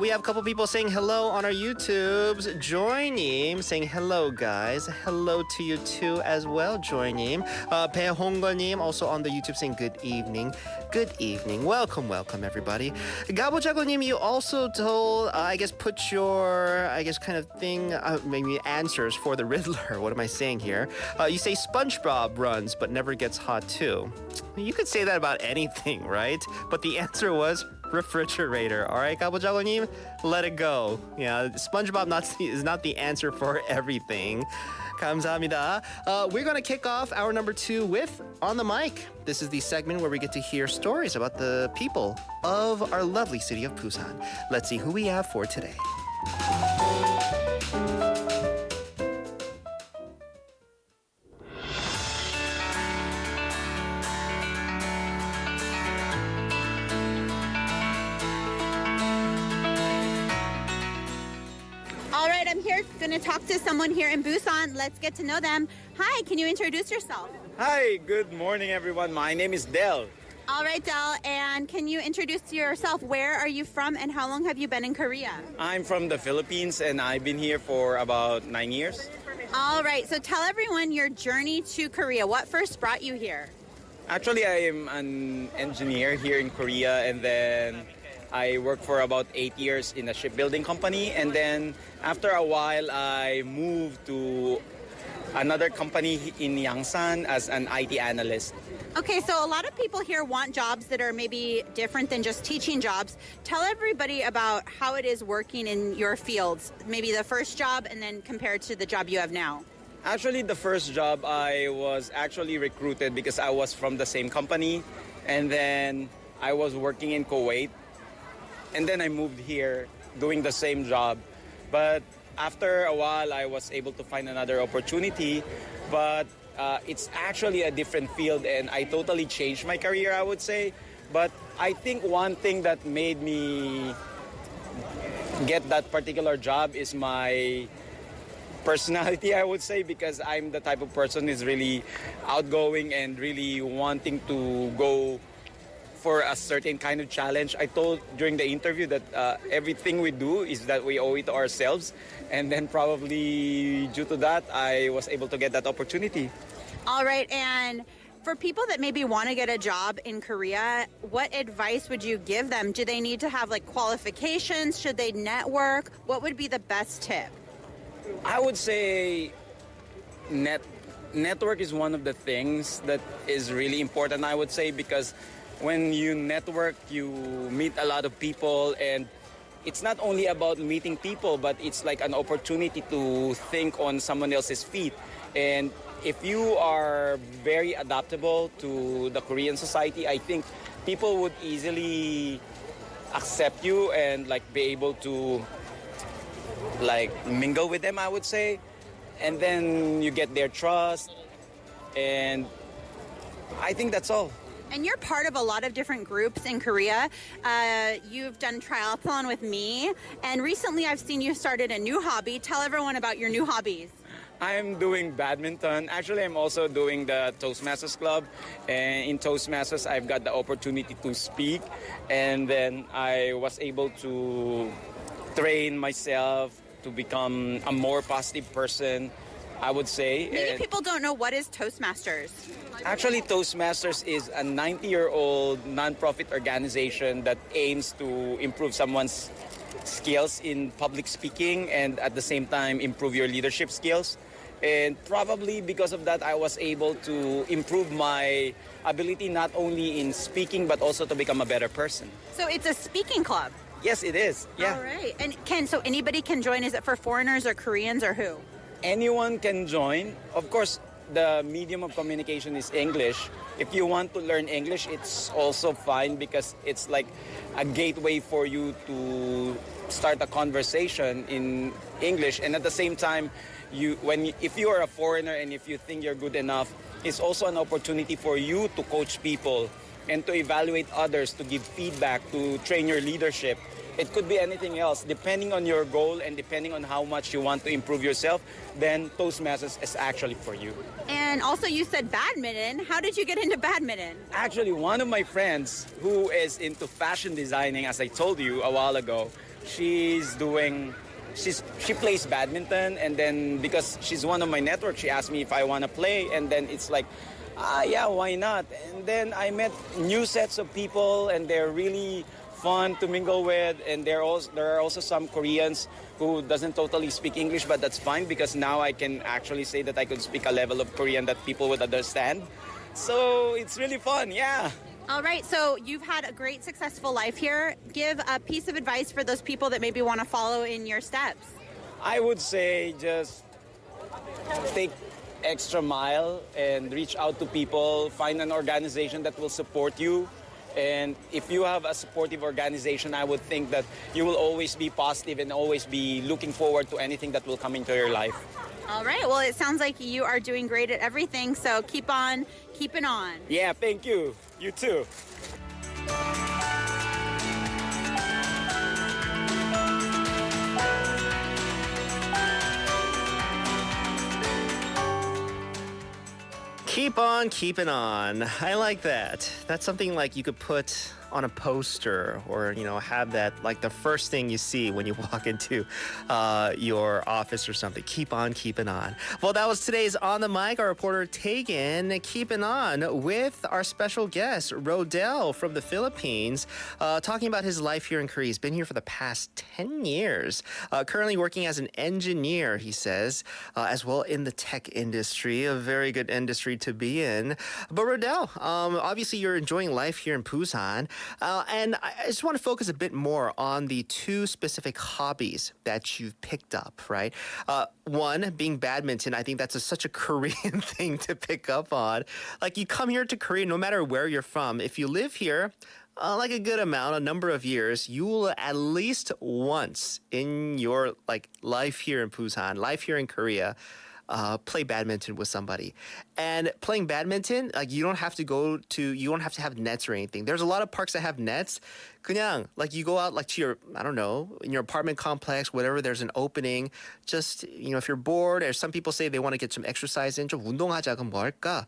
S5: We have a couple people saying hello on our YouTubes. Joi님 saying hello, guys. Hello to you too as well, Joi님. 배홍거님 also on the YouTube saying good evening. Good evening. Welcome, welcome, everybody. 가보자고님, you also told, I guess, put your, I guess, kind of thing, maybe answers for the Riddler. What am I saying here? You say SpongeBob runs but never gets hot too. You could say that about anything, right? But the answer was refrigerator. All right, 가보자고님, let it go. Yeah, SpongeBob is not the answer for everything. 감사합니다. We're going to kick off hour number 2 with On the Mic. This is the segment where we get to hear stories about the people of our lovely city of Busan. Let's see who we have for today.
S12: All right, I'm here going to talk to someone here in Busan. Let's get to know them. Hi, can you introduce yourself?
S13: Hi, good morning, everyone. My name is Del.
S12: All right, Del, and can you introduce yourself? Where are you from and how long have you been in Korea?
S13: I'm from the Philippines and I've been here for about 9 years.
S12: All right, so tell everyone your journey to Korea. What first brought you here?
S13: Actually, I am an engineer here in Korea and then I worked for about 8 years in a shipbuilding company, and then after a while I moved to another company in Yangsan as an IT analyst.
S12: Okay, so a lot of people here want jobs that are maybe different than just teaching jobs. Tell everybody about how it is working in your fields, maybe the first job and then compared to the job you have now.
S13: Actually, the first job I was actually recruited because I was from the same company, and then I was working in Kuwait. And then I moved here doing the same job. But after a while, I was able to find another opportunity. But it's actually a different field and I totally changed my career, I would say. But I think one thing that made me get that particular job is my personality, I would say, because I'm the type of person who's really outgoing and really wanting to go for a certain kind of challenge. I told during the interview that everything we do is that we owe it to ourselves. And then probably due to that, I was able to get that opportunity.
S12: All right, and for people that maybe want to get a job in Korea, what advice would you give them? Do they need to have like qualifications? Should they network? What would be the best tip?
S13: I would say network is one of the things that is really important, I would say, because when you network, you meet a lot of people, and it's not only about meeting people, but it's like an opportunity to think on someone else's feet. And if you are very adaptable to the Korean society, I think people would easily accept you and like be able to like mingle with them, I would say. And then you get their trust, and I think that's all.
S12: And you're part of a lot of different groups in Korea. You've done triathlon with me, and recently I've seen you started a new hobby. Tell everyone about your new hobbies.
S13: I'm doing badminton. Actually, I'm also doing the Toastmasters Club. And in Toastmasters, I've got the opportunity to speak. And then I was able to train myself to become a more positive person, I would say.
S12: Many people don't know what is Toastmasters.
S13: Actually, Toastmasters is a 90-year-old nonprofit organization that aims to improve someone's skills in public speaking and at the same time improve your leadership skills. And probably because of that, I was able to improve my ability not only in speaking but also to become a better person.
S12: So it's a speaking club.
S13: Yes, it is. Yeah.
S12: All right. And so anybody can join? Is it for foreigners or Koreans or who?
S13: Anyone can join. Of course, the medium of communication is English. If you want to learn English, it's also fine because it's like a gateway for you to start a conversation in English. And at the same time, if you are a foreigner and if you think you're good enough, it's also an opportunity for you to coach people and to evaluate others, to give feedback, to train your leadership. It could be anything else. Depending on your goal and depending on how much you want to improve yourself, then Toastmasters is actually for you.
S12: And also you said badminton. How did you get into badminton?
S13: Actually, one of my friends who is into fashion designing, as I told you a while ago, she plays badminton, and then because she's one of my network, she asked me if I want to play, and then it's like, yeah, why not? And then I met new sets of people, and they're really fun to mingle with, and there are also some Koreans who doesn't totally speak English, but that's fine because now I can actually say that I could speak a level of Korean that people would understand. So it's really fun, yeah.
S12: All right, so you've had a great successful life here. Give a piece of advice for those people that maybe want to follow in your steps.
S13: I would say just take extra mile and reach out to people, find an organization that will support you. And if you have a supportive organization, I would think that you will always be positive and always be looking forward to anything that will come into your life.
S12: All right, well, it sounds like you are doing great at everything, so keep on keeping on.
S13: Yeah, thank you. You too.
S5: Keep on keeping on. I like that. That's something like you could put on a poster or, have that like the first thing you see when you walk into your office or something. Keep on keeping on. Well, that was today's On the Mic. Our reporter Tegan keeping on with our special guest, Rodel from the Philippines, talking about his life here in Korea. He's been here for the past 10 years, currently working as an engineer, he says, as well in the tech industry, a very good industry to be in. But Rodel, obviously you're enjoying life here in Busan. And I just want to focus a bit more on the two specific hobbies that you've picked up, right? One being badminton. I think that's such a Korean thing to pick up on. Like you come here to Korea, no matter where you're from, if you live here, like a good amount, a number of years, you will at least once in your life here in Busan, life here in Korea, play badminton with somebody. And playing badminton, like you don't have to have nets or anything. There's a lot of parks that have nets. 그냥 like you go out like to your, I don't know, in your apartment complex, whatever, there's an opening. Just, if you're bored, or some people say they want to get some exercise in, 좀 운동하자, 그럼 뭐 할까?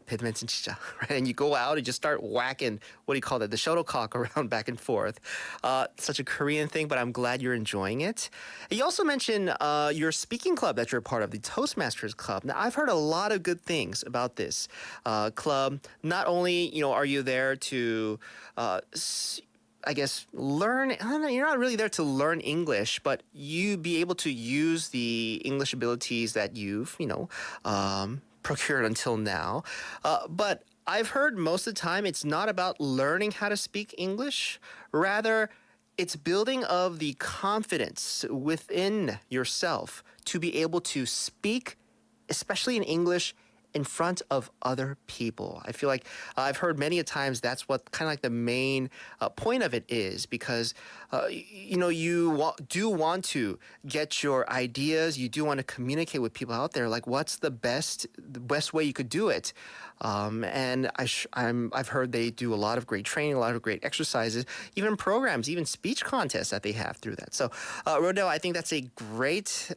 S5: Badminton 치자, right? And you go out and just start whacking, what do you call that? The shuttlecock around back and forth. Such a Korean thing, but I'm glad you're enjoying it. You also mentioned your speaking club that you're a part of, the Toastmasters Club. Now, I've heard a lot of good things about this club. Not only, are you there to I guess learn. I don't know, you're not really there to learn English, but you be able to use the English abilities that you've, procured until now. But I've heard most of the time it's not about learning how to speak English. Rather, it's building of the confidence within yourself to be able to speak, especially in English, in front of other people. I feel like I've heard many a times that's what kind of like the main point of it is, because you do want to get your ideas, you do want to communicate with people out there, like what's the best way you could do it. And I've heard they do a lot of great training, a lot of great exercises, even programs, even speech contests that they have through that. So, Rodell, I think that's a great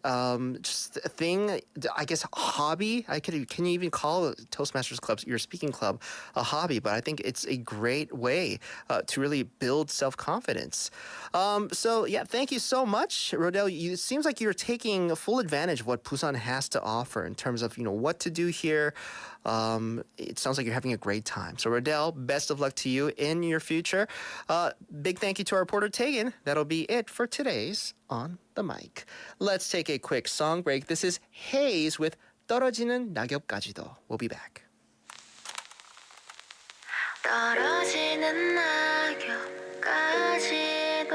S5: just thing, I guess, hobby. Can you even call Toastmasters clubs, your speaking club, a hobby? But I think it's a great way to really build self-confidence. So, yeah, thank you so much, Rodell. It seems like you're taking full advantage of what Busan has to offer in terms of, what to do here. It sounds like you're having a great time. So, Rodell, best of luck to you in your future. Big thank you to our reporter, Tegan. That'll be it for today's On the Mic. Let's take a quick song break. This is Haze with 떨어지는 낙엽까지도. We'll be back.
S7: 떨어지는 낙엽까지도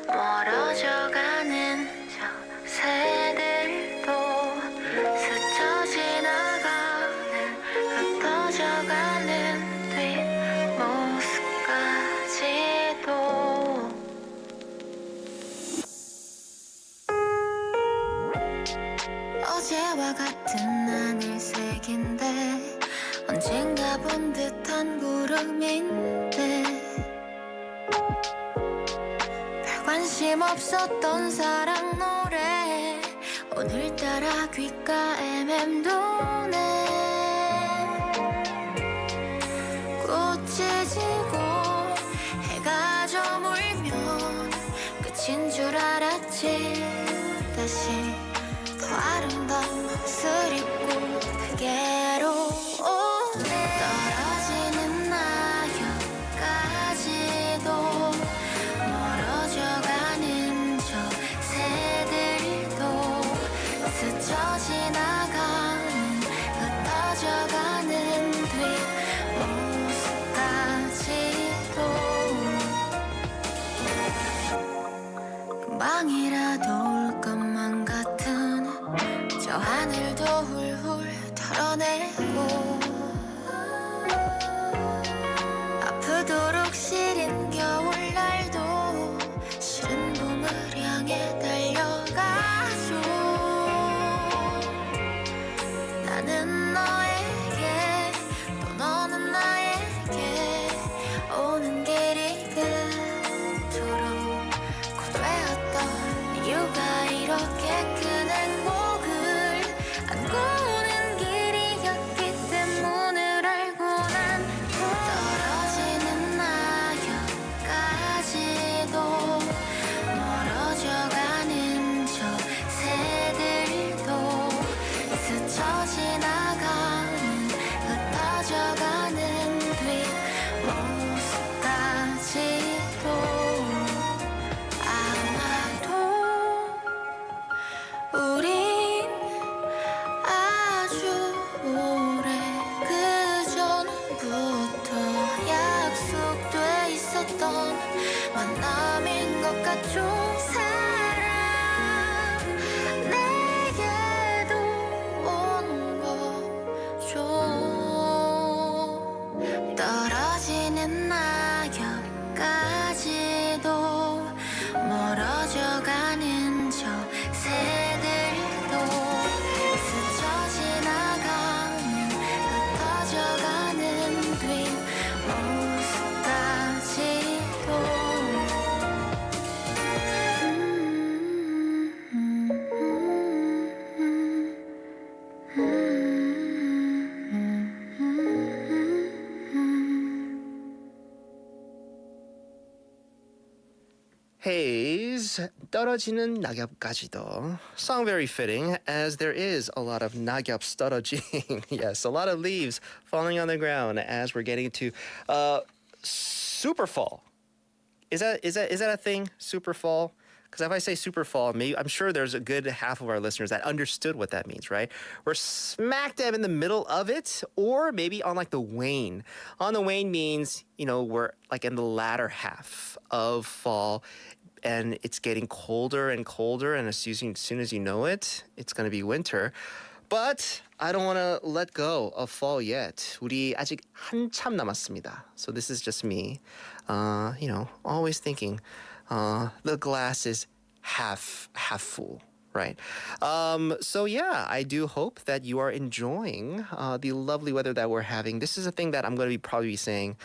S7: 멀어져가는 저 새들도 스쳐 지나가는 흩어져가는 뒷모습까지도 어제와 같은 하늘색인데 언젠가 본 듯한 구름인데 별 관심 없었던 사랑 노래 오늘따라 귓가에 맴도네 꽃이 지고 해가 저물면 끝인 줄 알았지 다시 더 아름다운 옷을 입고 그게로 떨어지는 낙엽까지도 멀어져가는 저 새들도 스쳐 지나가는 흩어져가는 뒷모습까지도 금방이라도 올 것만 같은 저 하늘도 훌훌 털어내고 아프도록 시린 겨울날도 시른 봄을 향해 달려가죠 나는 너에게 또 너는 나에게 오는 길이 그토록 고되었던 이유가 이렇게 큰 행복을 안고 오는 길이었기 때문을 알고 난 떨어지는 낙엽까지도 멀어져가는 저 새들도 스쳐 지나가는 흩어져가는 뒷모습까지도 아마도 우리
S5: 떨어지는 낙엽까지도. Song very fitting as there is a lot of 낙엽 떨어지ing. Yes, a lot of leaves falling on the ground as we're getting to super fall. Is that a thing? Super fall? Because if I say super fall, maybe I'm sure there's a good half of our listeners that understood what that means, right? We're smack dab in the middle of it, or maybe on like the wane. On the wane means, we're like in the latter half of fall, and it's getting colder and colder, and as soon as you know it, it's going to be winter. But I don't want to let go of fall yet. 우리 아직 한참 남았습니다. So this is just me, always thinking the glass is half full, right? So yeah, I do hope that you are enjoying the lovely weather that we're having. This is a thing that I'm going to probably be saying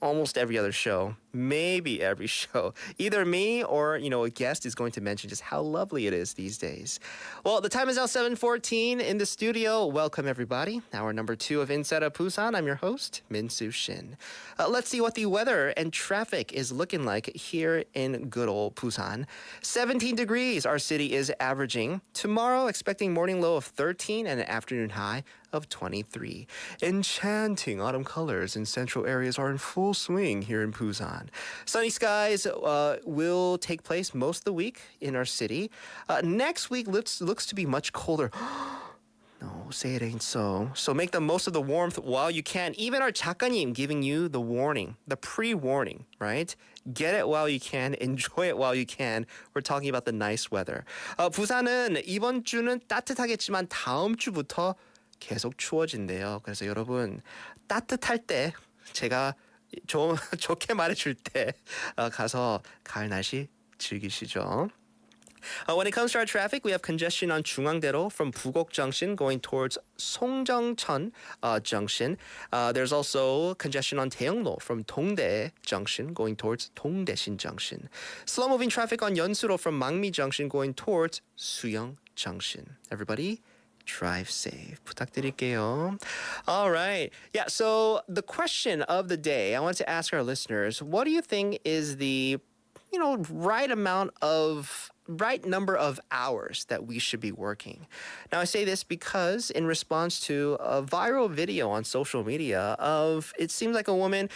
S5: almost every other show, maybe every show. Either me or, a guest is going to mention just how lovely it is these days. Well, the time is now 7:14 in the studio. Welcome, everybody. Hour number 2 of Inside of Busan. I'm your host, Min-Soo Shin. Let's see what the weather and traffic is looking like here in good old Busan. 17 degrees our city is averaging. Tomorrow, expecting morning low of 13 and an afternoon high of 23. Enchanting autumn colors in central areas are in full swing here in Busan. Sunny skies will take place most of the week in our city. Next week looks to be much colder. No, say it ain't so. So make the most of the warmth while you can. Even our 작가님 giving you the warning, the pre-warning, right? Get it while you can. Enjoy it while you can. We're talking about the nice weather. 부산은 이번 주는 따뜻하겠지만 다음 주부터 계속 추워진대요. 그래서 여러분 따뜻할 때 제가 좋게 말해줄 때 가서 가을 날씨 즐기시죠. When it comes to our traffic, we have congestion on 중앙대로 from Bugok Junction going towards 송정천 Junction. There's also congestion on Daeyeonglo from Dongdae Junction going towards Dongdaesin Junction. Slow-moving traffic on Yeonsu-ro from Mangmi Junction going towards Suyong Junction. Everybody, drive safe. 부탁드릴게요. All right. Yeah, so the question of the day, I want to ask our listeners, what do you think is the, right number of hours that we should be working? Now, I say this because in response to a viral video on social media it seems like a woman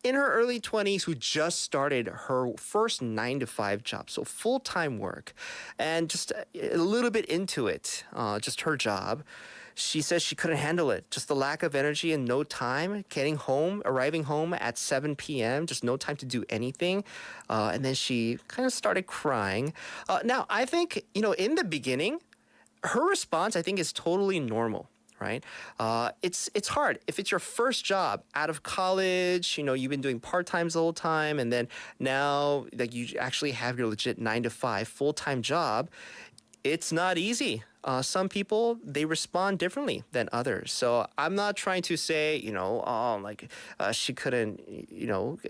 S5: in her early 20s who just started her first 9-to-5 job, so full-time work, and just a little bit into it, just her job. She says she couldn't handle it. Just the lack of energy and no time arriving home at 7 p.m., just no time to do anything. And then she kind of started crying. Now, I think, in the beginning, her response, I think, is totally normal. Right? It's hard. If it's your first job out of college, you've been doing part-times the whole time, and then now that you actually have your legit 9-to-5 full-time job, it's not easy. Some people, they respond differently than others. So I'm not trying to say, she couldn't,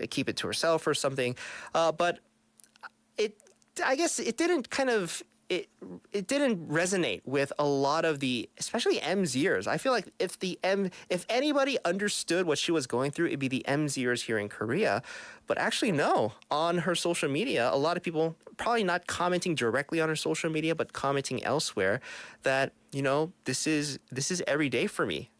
S5: keep it to herself or something. But I guess it didn't kind of, it didn't resonate with a lot of the, especially MZers. I feel like if anybody understood what she was going through, it'd be the MZers here in Korea. But actually, no. On her social media, a lot of people probably not commenting directly on her social media, but commenting elsewhere that, this is every day for me.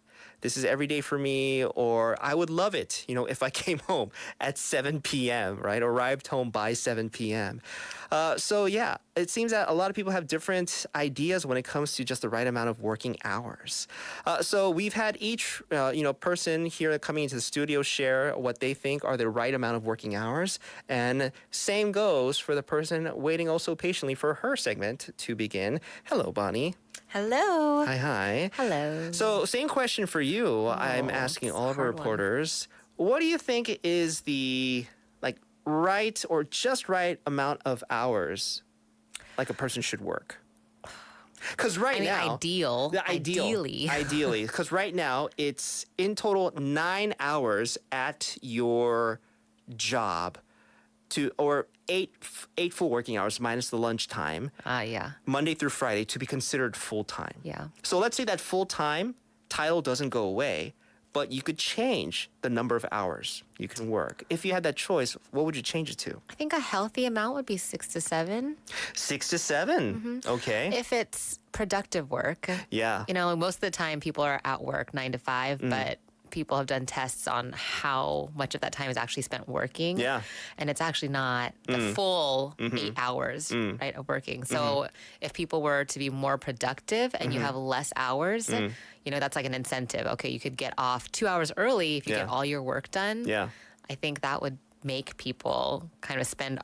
S5: This is every day for me, or I would love it, if I came home at 7 p.m., right? Arrived home by 7 p.m. So yeah, it seems that a lot of people have different ideas when it comes to just the right amount of working hours. So we've had each, person here coming into the studio share what they think are the right amount of working hours. And same goes for the person waiting also patiently for her segment to begin. Hello, Bonnie.
S14: Hello.
S5: Hi.
S14: Hello.
S5: So same question for you. I'm asking all of our reporters. What do you think is the right or just right amount of hours a person should work? Because now, ideally, because right now it's in total 9 hours at your job or eight full working hours minus the lunch time.
S14: Yeah.
S5: Monday through Friday to be considered full time.
S14: Yeah.
S5: So let's say that full time title doesn't go away, but you could change the number of hours you can work. If you had that choice, what would you change it to?
S14: I think a healthy amount would be 6 to 7.
S5: 6 to 7. Okay.
S14: If it's productive work.
S5: Yeah.
S14: You know, most of the time people are at work 9 to 5, but people have done tests on how much of that time is actually spent working.
S5: Yeah.
S14: And it's actually not the full 8 hours, right, of working. So if people were to be more productive and you have less hours, you know, that's like an incentive. Okay, you could get off 2 hours early if you get all your work done.
S5: Yeah.
S14: I think that would make people kind of spend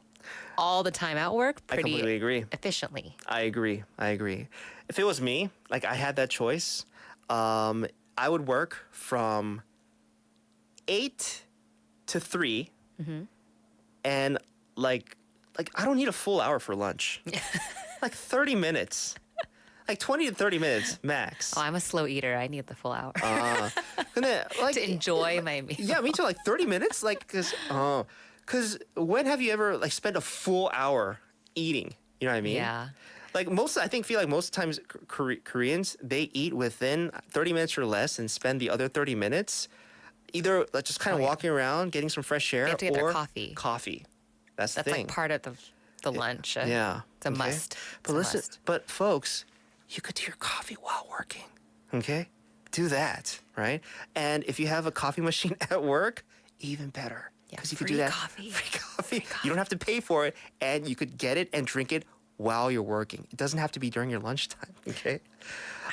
S14: all the time at work pretty
S5: I completely agree.
S14: efficiently.
S5: I agree. If it was me, like I had that choice, I would work from 8 to 3, and like I don't need a full hour for lunch. Like 30 minutes, like 20 to 30 minutes max.
S14: Oh, I'm a slow eater. I need the full hour
S5: And then, like,
S14: to enjoy my meal.
S5: yeah, me too. Like 30 minutes, like because when have you ever like spent a full hour eating? You know what I mean?
S14: Yeah.
S5: Like feel like most times Koreans, they eat within 30 minutes or less and spend the other 30 minutes either like just kind of walking around, getting some fresh air,
S14: They have to get
S5: or
S14: their coffee.
S5: Coffee. That's the
S14: That's
S5: thing.
S14: like part of the lunch.
S5: Yeah.
S14: It's a
S5: Okay?
S14: must.
S5: But listen, but folks, you could do your coffee while working. Okay? Do that, right? And if you have a coffee machine at work, even better.
S14: Yeah,
S5: Because you could do
S14: free
S5: that.
S14: coffee.
S5: Free coffee. You don't have to pay for it, and you could get it and drink it while you're working. It doesn't have to be during your lunchtime, okay?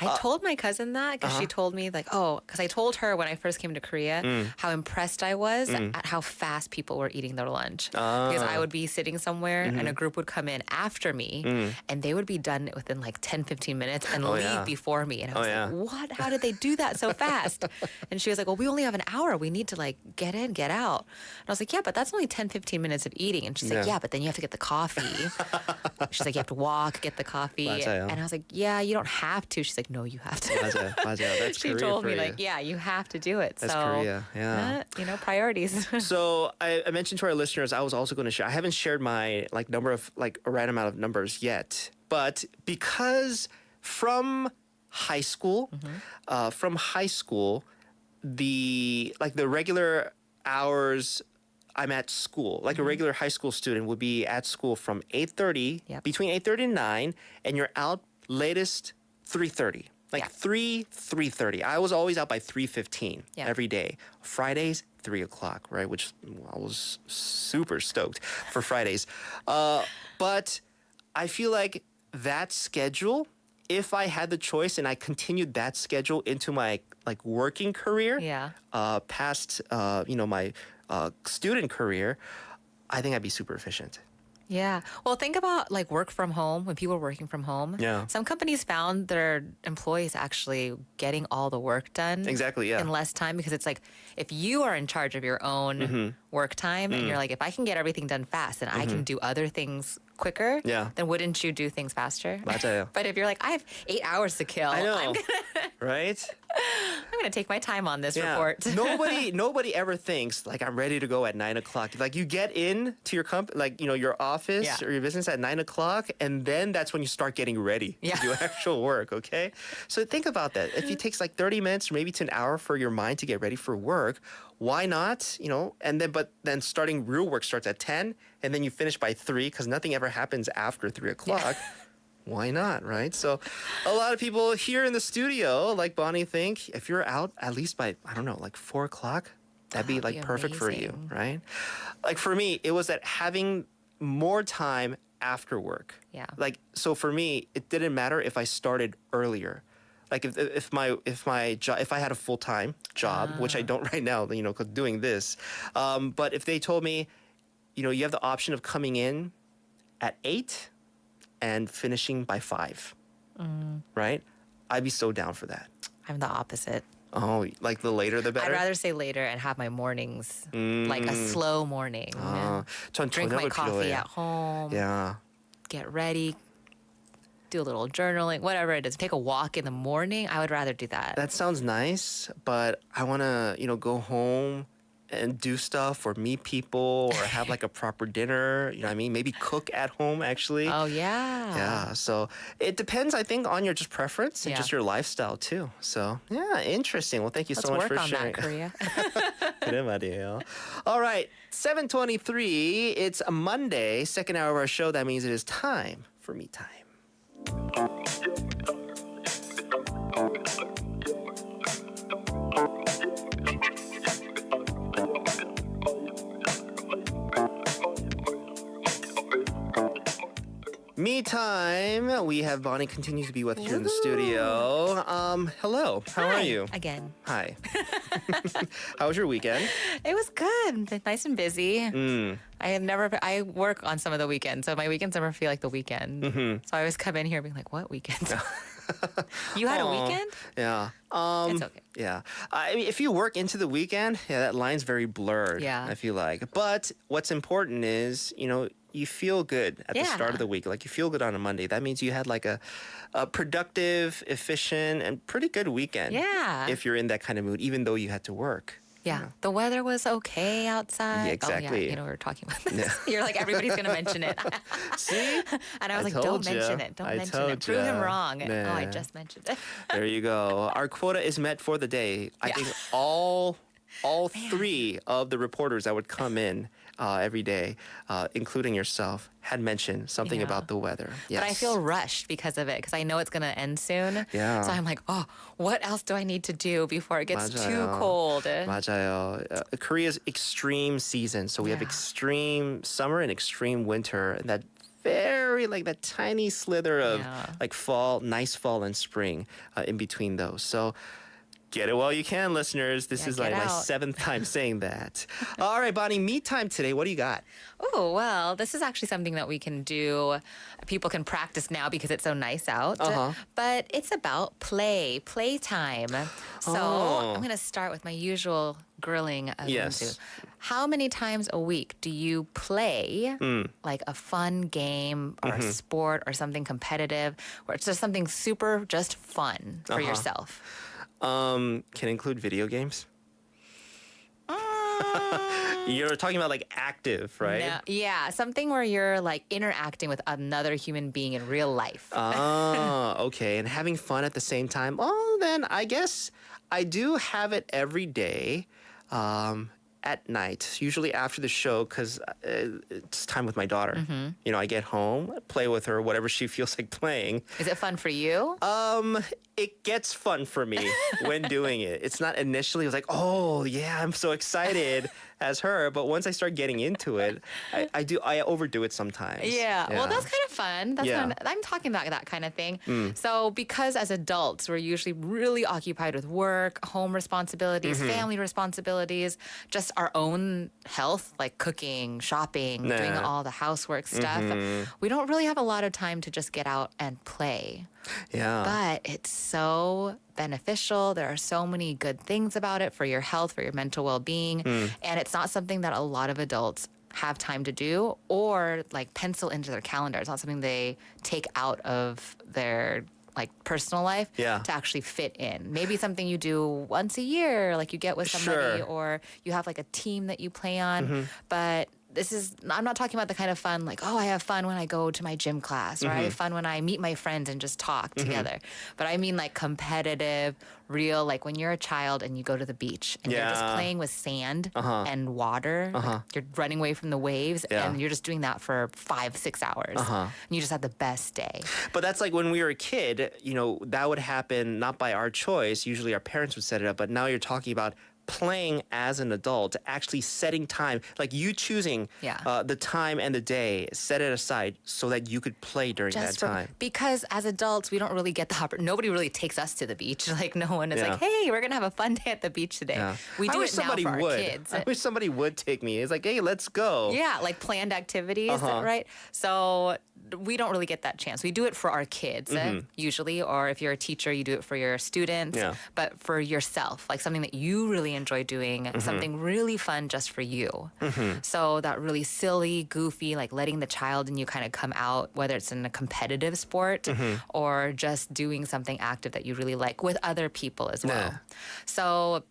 S14: I told my cousin that because she told me like, because I told her when I first came to Korea how impressed I was at how fast people were eating their lunch. Because I would be sitting somewhere and a group would come in after me and they would be done within like 10, 15 minutes and leave before me. And I was like, what? How did they do that so fast? And she was like, well, we only have an hour. We need to like get in, get out. And I was like, yeah, but that's only 10, 15 minutes of eating. And she's like, yeah, but then you have to get the coffee. She's like, you have to walk, get the coffee.
S5: 맞아요.
S14: And I was like, yeah, you don't have to. She's like, no, you have to.
S5: 맞아요. That's
S14: She
S5: Korea
S14: told
S5: for
S14: me
S5: you.
S14: like, yeah, you have to do it.
S5: That's
S14: so,
S5: Korea, yeah.
S14: you know, priorities.
S5: So I mentioned to our listeners, I was also going to share. I haven't shared my like number of like a right amount of numbers yet, but because from high school, the regular hours I'm at school, like a regular high school student would be at school from 8:30, between 8:30 and 9, and you're out latest 3:30. Like 3:30. I was always out by 3:15 every day. Fridays, 3 o'clock, right? Which I was super stoked for Fridays. But I feel like that schedule, if I had the choice and I continued that schedule into my like working career, past my student career, I think I'd be super efficient.
S14: Yeah. Well, think about like work from home, when people are working from home.
S5: Yeah.
S14: Some companies found their employees actually getting all the work done.
S5: Exactly, yeah.
S14: In less time, because it's like if you are in charge of your own work time and you're like, if I can get everything done fast and I can do other things quicker, then wouldn't you do things faster?
S5: 맞아요.
S14: But if you're like, I have 8 hours to kill,
S5: I know.
S14: I'm gonna
S5: Right?
S14: I'm gonna take my time on this report.
S5: nobody ever thinks like I'm ready to go at 9 o'clock. Like you get in to your your office or your business at 9 o'clock, and then that's when you start getting ready to do actual work. Okay, so think about that. If it takes like 30 minutes or maybe to an hour for your mind to get ready for work, why not? But then starting real work starts at 10, and then you finish by 3 because nothing ever happens after 3 o'clock. Why not, right? So a lot of people here in the studio, like Bonnie, think if you're out at least by, I don't know, like 4 o'clock, that'd be like perfect for you, right? Like for me, it was that having more time after work.
S14: Yeah.
S5: Like, so for me, it didn't matter if I started earlier. Like if I had a full-time job, which I don't right now, doing this. But if they told me, you have the option of coming in at 8 and finishing by 5, right? I'd be so down for that.
S14: I'm the opposite.
S5: Oh, like the later the better?
S14: I'd rather say later and have my mornings like a slow morning.
S5: 전
S14: Drink my
S5: 저녁을
S14: coffee
S5: 필요해요.
S14: at home.
S5: Yeah.
S14: Get ready. Do a little journaling, whatever it is. Take a walk in the morning. I would rather do that.
S5: That sounds nice, but I want to, go home and do stuff or meet people or have like a proper dinner. You know what I mean? Maybe cook at home actually.
S14: Oh yeah.
S5: Yeah. So it depends, I think, on your just preference and
S14: Yeah.
S5: just your lifestyle too. So yeah, interesting. Well, thank you
S14: Let's
S5: so much
S14: work
S5: for
S14: on
S5: sharing.
S14: that, Korea.
S5: 그래 말이에요. All right, 7:23. It's a Monday, second hour of our show. That means it is time for me time. Me time. We have Bonnie continues to be with here in the studio. Hello. How are
S14: Hi,
S5: you?
S14: Again.
S5: Hi. How was your weekend?
S14: It was good. Nice and busy.
S5: Mm.
S14: I work on some of the weekends, so my weekends never feel like the weekend.
S5: Mm-hmm.
S14: So I always come in here being like, what weekend? You had a
S5: Aw.
S14: weekend?
S5: Yeah.
S14: It's okay.
S5: Yeah. I mean, if you work into the weekend, yeah, that line's very blurred.
S14: Yeah.
S5: I feel like. But what's important is, you feel good at the start
S14: Yeah.
S5: of the week. Like you feel good on a Monday. That means you had like a productive, efficient, and pretty good weekend.
S14: Yeah.
S5: If you're in that kind of mood, even though you had to work.
S14: Yeah. The weather was okay outside.
S5: Yeah, exactly.
S14: Oh, yeah. We were talking about this. You're like, everybody's going to mention it.
S5: See?
S14: And I was like,
S5: told
S14: don't
S5: ya.
S14: mention it. Don't
S5: I
S14: mention
S5: told
S14: it. Prove him
S5: ya.
S14: wrong.
S5: Nah.
S14: Oh, I just mentioned it.
S5: There you go. Our quota is met for the day. I
S14: Yeah.
S5: think all three of the reporters that would come in every day, including yourself, had mentioned something
S14: Yeah.
S5: about the weather. Yes.
S14: But I feel rushed because of it, because I know it's going to end soon.
S5: Yeah.
S14: So I'm like, oh, what else do I need to do before it gets too
S5: 맞아요.
S14: cold?
S5: 맞아요. Korea's extreme season. So we have
S14: Yeah.
S5: extreme summer and extreme winter. And that very, like that tiny slither of
S14: Yeah.
S5: like fall, nice fall and spring in between those. So get it while you can, listeners. This
S14: Yeah,
S5: is like
S14: get
S5: my
S14: out.
S5: 7th time saying that. All right, Bonnie, me time today. What do you got?
S14: Oh, well, this is actually something that we can do. People can practice now because it's so nice out.
S5: Uh-huh.
S14: But it's about playtime. So
S5: Oh.
S14: I'm going to start with my usual grilling. Of
S5: Yes.
S14: Minsu. How many times a week do you play like a fun game or a sport or something competitive, or it's just something super just fun for
S5: Uh-huh.
S14: yourself?
S5: Can include video games. You're talking about like active, right?
S14: No, yeah, something where you're like interacting with another human being in real life.
S5: Oh, okay. And having fun at the same time. Oh, then I guess I do have it every day at night, usually after the show, because it's time with my daughter. I get home, play with her, whatever she feels like playing.
S14: Is it fun for you?
S5: It gets fun for me when doing it. It's not initially, it was like, oh, yeah, I'm so excited as her. But once I start getting into it, I overdo it sometimes.
S14: Yeah. Well, that's kind of fun. That's
S5: Yeah.
S14: fun. I'm talking about that kind of thing. So because as adults, we're usually really occupied with work, home responsibilities, family responsibilities, just our own health, like cooking, shopping, doing
S5: Nah.
S14: all the housework stuff. We don't really have a lot of time to just get out and play.
S5: Yeah.
S14: But it's so beneficial. There are so many good things about it for your health, for your mental well-being. And it's not something that a lot of adults have time to do or like pencil into their calendar. It's not something they take out of their like personal life
S5: Yeah.
S14: to actually fit in. Maybe something you do once a year, like you get with somebody,
S5: Sure.
S14: or you have like a team that you play on. But I'm not talking about the kind of fun like, oh, I have fun when I go to my gym class, or I have fun when I meet my friends and just talk together. But I mean like competitive, real, like when you're a child and you go to the beach and you're just
S5: Yeah.
S14: playing with sand and water. Like you're running away from the waves
S5: Yeah.
S14: and you're just doing that for 5-6 hours. And you just had the best day.
S5: But that's like when we were a kid, that would happen not by our choice. Usually our parents would set it up. But now you're talking about playing as an adult, actually setting time, like you choosing the time and the day, set it aside so that you could play during that time.
S14: Because as adults, we don't really get the opportunity. Nobody really takes us to the beach. Like no one is
S5: Yeah.
S14: like, hey, we're going to have a fun day at the beach today.
S5: Yeah.
S14: We
S5: I
S14: do
S5: wish
S14: it now
S5: somebody
S14: for our
S5: would.
S14: kids.
S5: I wish somebody would take me. It's like, hey, let's go.
S14: Yeah, like planned activities, right? So we don't really get that chance. We do it for our kids usually, or if you're a teacher, you do it for your students.
S5: Yeah.
S14: But for yourself, like something that you really enjoy doing, something really fun just for you. So that really silly, goofy, like letting the child in you kind of come out, whether it's in a competitive sport or just doing something active that you really like with other people as well.
S5: Yeah.
S14: So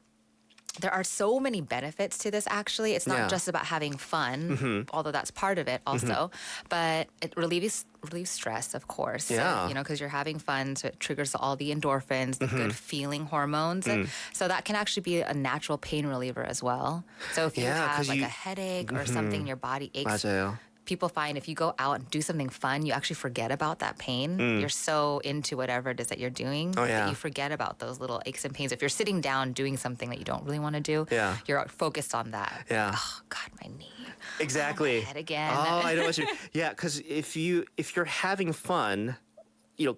S14: there are so many benefits to this, actually. It's not
S5: Yeah.
S14: just about having fun, although that's part of it also, but it relieves stress, of course.
S5: Yeah.
S14: Because you're having fun, so it triggers all the endorphins, the good feeling hormones. So that can actually be a natural pain reliever as well. So if you
S5: Yeah,
S14: have
S5: 'cause
S14: like
S5: you-
S14: a headache or something, your body aches.
S5: 맞아요.
S14: People find if you go out and do something fun, you actually forget about that pain. You're so into whatever it is that you're doing
S5: Oh, yeah.
S14: that you forget about those little aches and pains. If you're sitting down doing something that you don't really want to do,
S5: Yeah.
S14: you're focused on that.
S5: Yeah.
S14: Oh God, my knee.
S5: Exactly.
S14: My head again.
S5: Oh, I know what you. Yeah, because if you're having fun,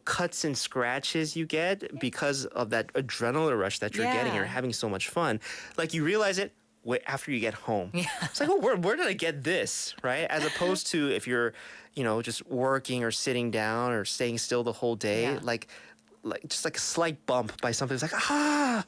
S5: cuts and scratches you get because of that adrenaline rush that you're getting.
S14: Yeah.
S5: You're having so much fun. Like you realize it after you get home.
S14: Yeah.
S5: It's like, oh, where did I get this? Right? As opposed to if you're, just working or sitting down or staying still the whole day,
S14: Yeah.
S5: like just like a slight bump by something. It's like, oh,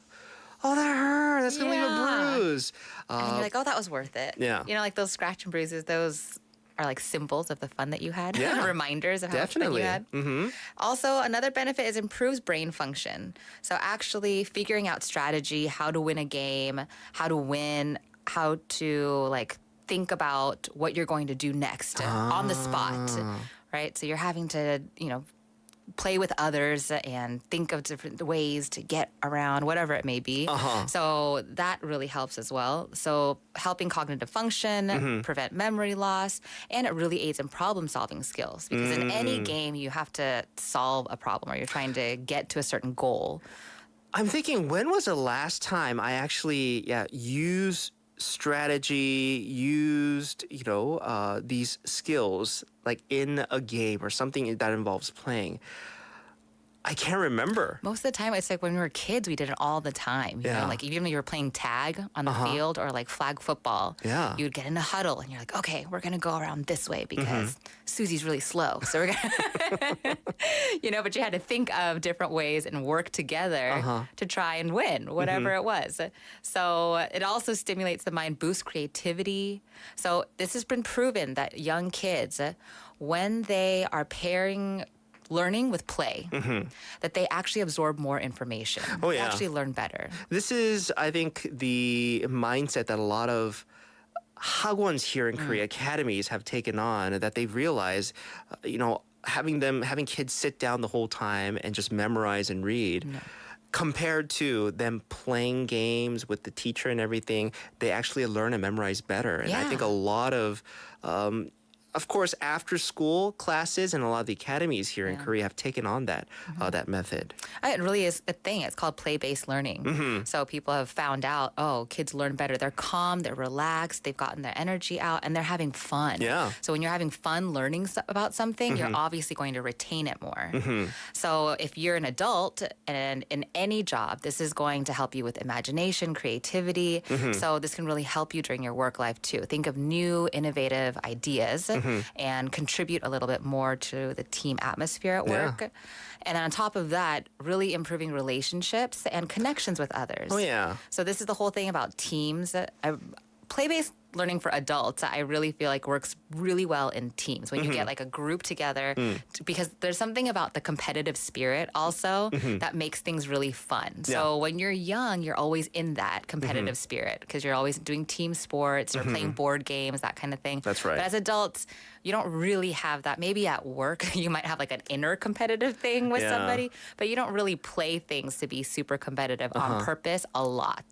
S5: that hurt. That's gonna leave
S14: Yeah.
S5: a bruise.
S14: And then you're like, oh, that was worth it.
S5: Yeah.
S14: Like those scratch and bruises, those are like symbols of the fun that you had.
S5: Yeah.
S14: Reminders of how
S5: Definitely.
S14: much fun you had. Also, another benefit is improves brain function. So actually figuring out strategy, how to win a game, how to win, how to think about what you're going to do next on the spot, right? So you're having to, play with others and think of different ways to get around, whatever it may be. So that really helps as well. So helping cognitive function, prevent memory loss, and it really aids in problem-solving skills. Because in any game, you have to solve a problem or you're trying to get to a certain goal.
S5: I'm thinking, when was the last time I actually used strategy, used these skills in a game or something that involves playing? I can't remember.
S14: Most of the time, it's like when we were kids, we did it all the time. You know, even when you were playing tag on the field or flag football, you'd get in a huddle and you're like, okay, we're going to go around this way because Susie's really slow. So we're going to, but you had to think of different ways and work together to try and win, whatever it was. So it also stimulates the mind, boosts creativity. So this has been proven that young kids, when they are pairing learning with play, that they actually absorb more information.
S5: Oh,
S14: They
S5: yeah.
S14: actually learn better.
S5: This is, I think, the mindset that a lot of hagwons here in Korea, academies, have taken on, that they've realized, having kids sit down the whole time and just memorize and read. Compared to them playing games with the teacher and everything, they actually learn and memorize better. And I think a lot of course, after school classes and a lot of the academies here in Korea have taken on that method.
S14: It really is a thing. It's called play-based learning. So people have found out, kids learn better. They're calm, they're relaxed, they've gotten their energy out, and they're having fun.
S5: Yeah.
S14: So when you're having fun learning about something, you're obviously going to retain it more. So if you're an adult and in any job, this is going to help you with imagination, creativity. So this can really help you during your work life too. Think of new, innovative ideas and contribute a little bit more to the team atmosphere at work. And then on top of that, really improving relationships and connections with others.
S5: Oh, yeah.
S14: So this is the whole thing about teams. Play-based learning for adults, I really feel like works really well in teams when you get a group together because there's something about the competitive spirit also that makes things really fun. So when you're young, you're always in that competitive spirit because you're always doing team sports or playing board games, that kind of thing.
S5: That's right.
S14: But as adults, you don't really have that. Maybe at work, you might have an inner competitive thing with somebody, but you don't really play things to be super competitive on purpose a lot.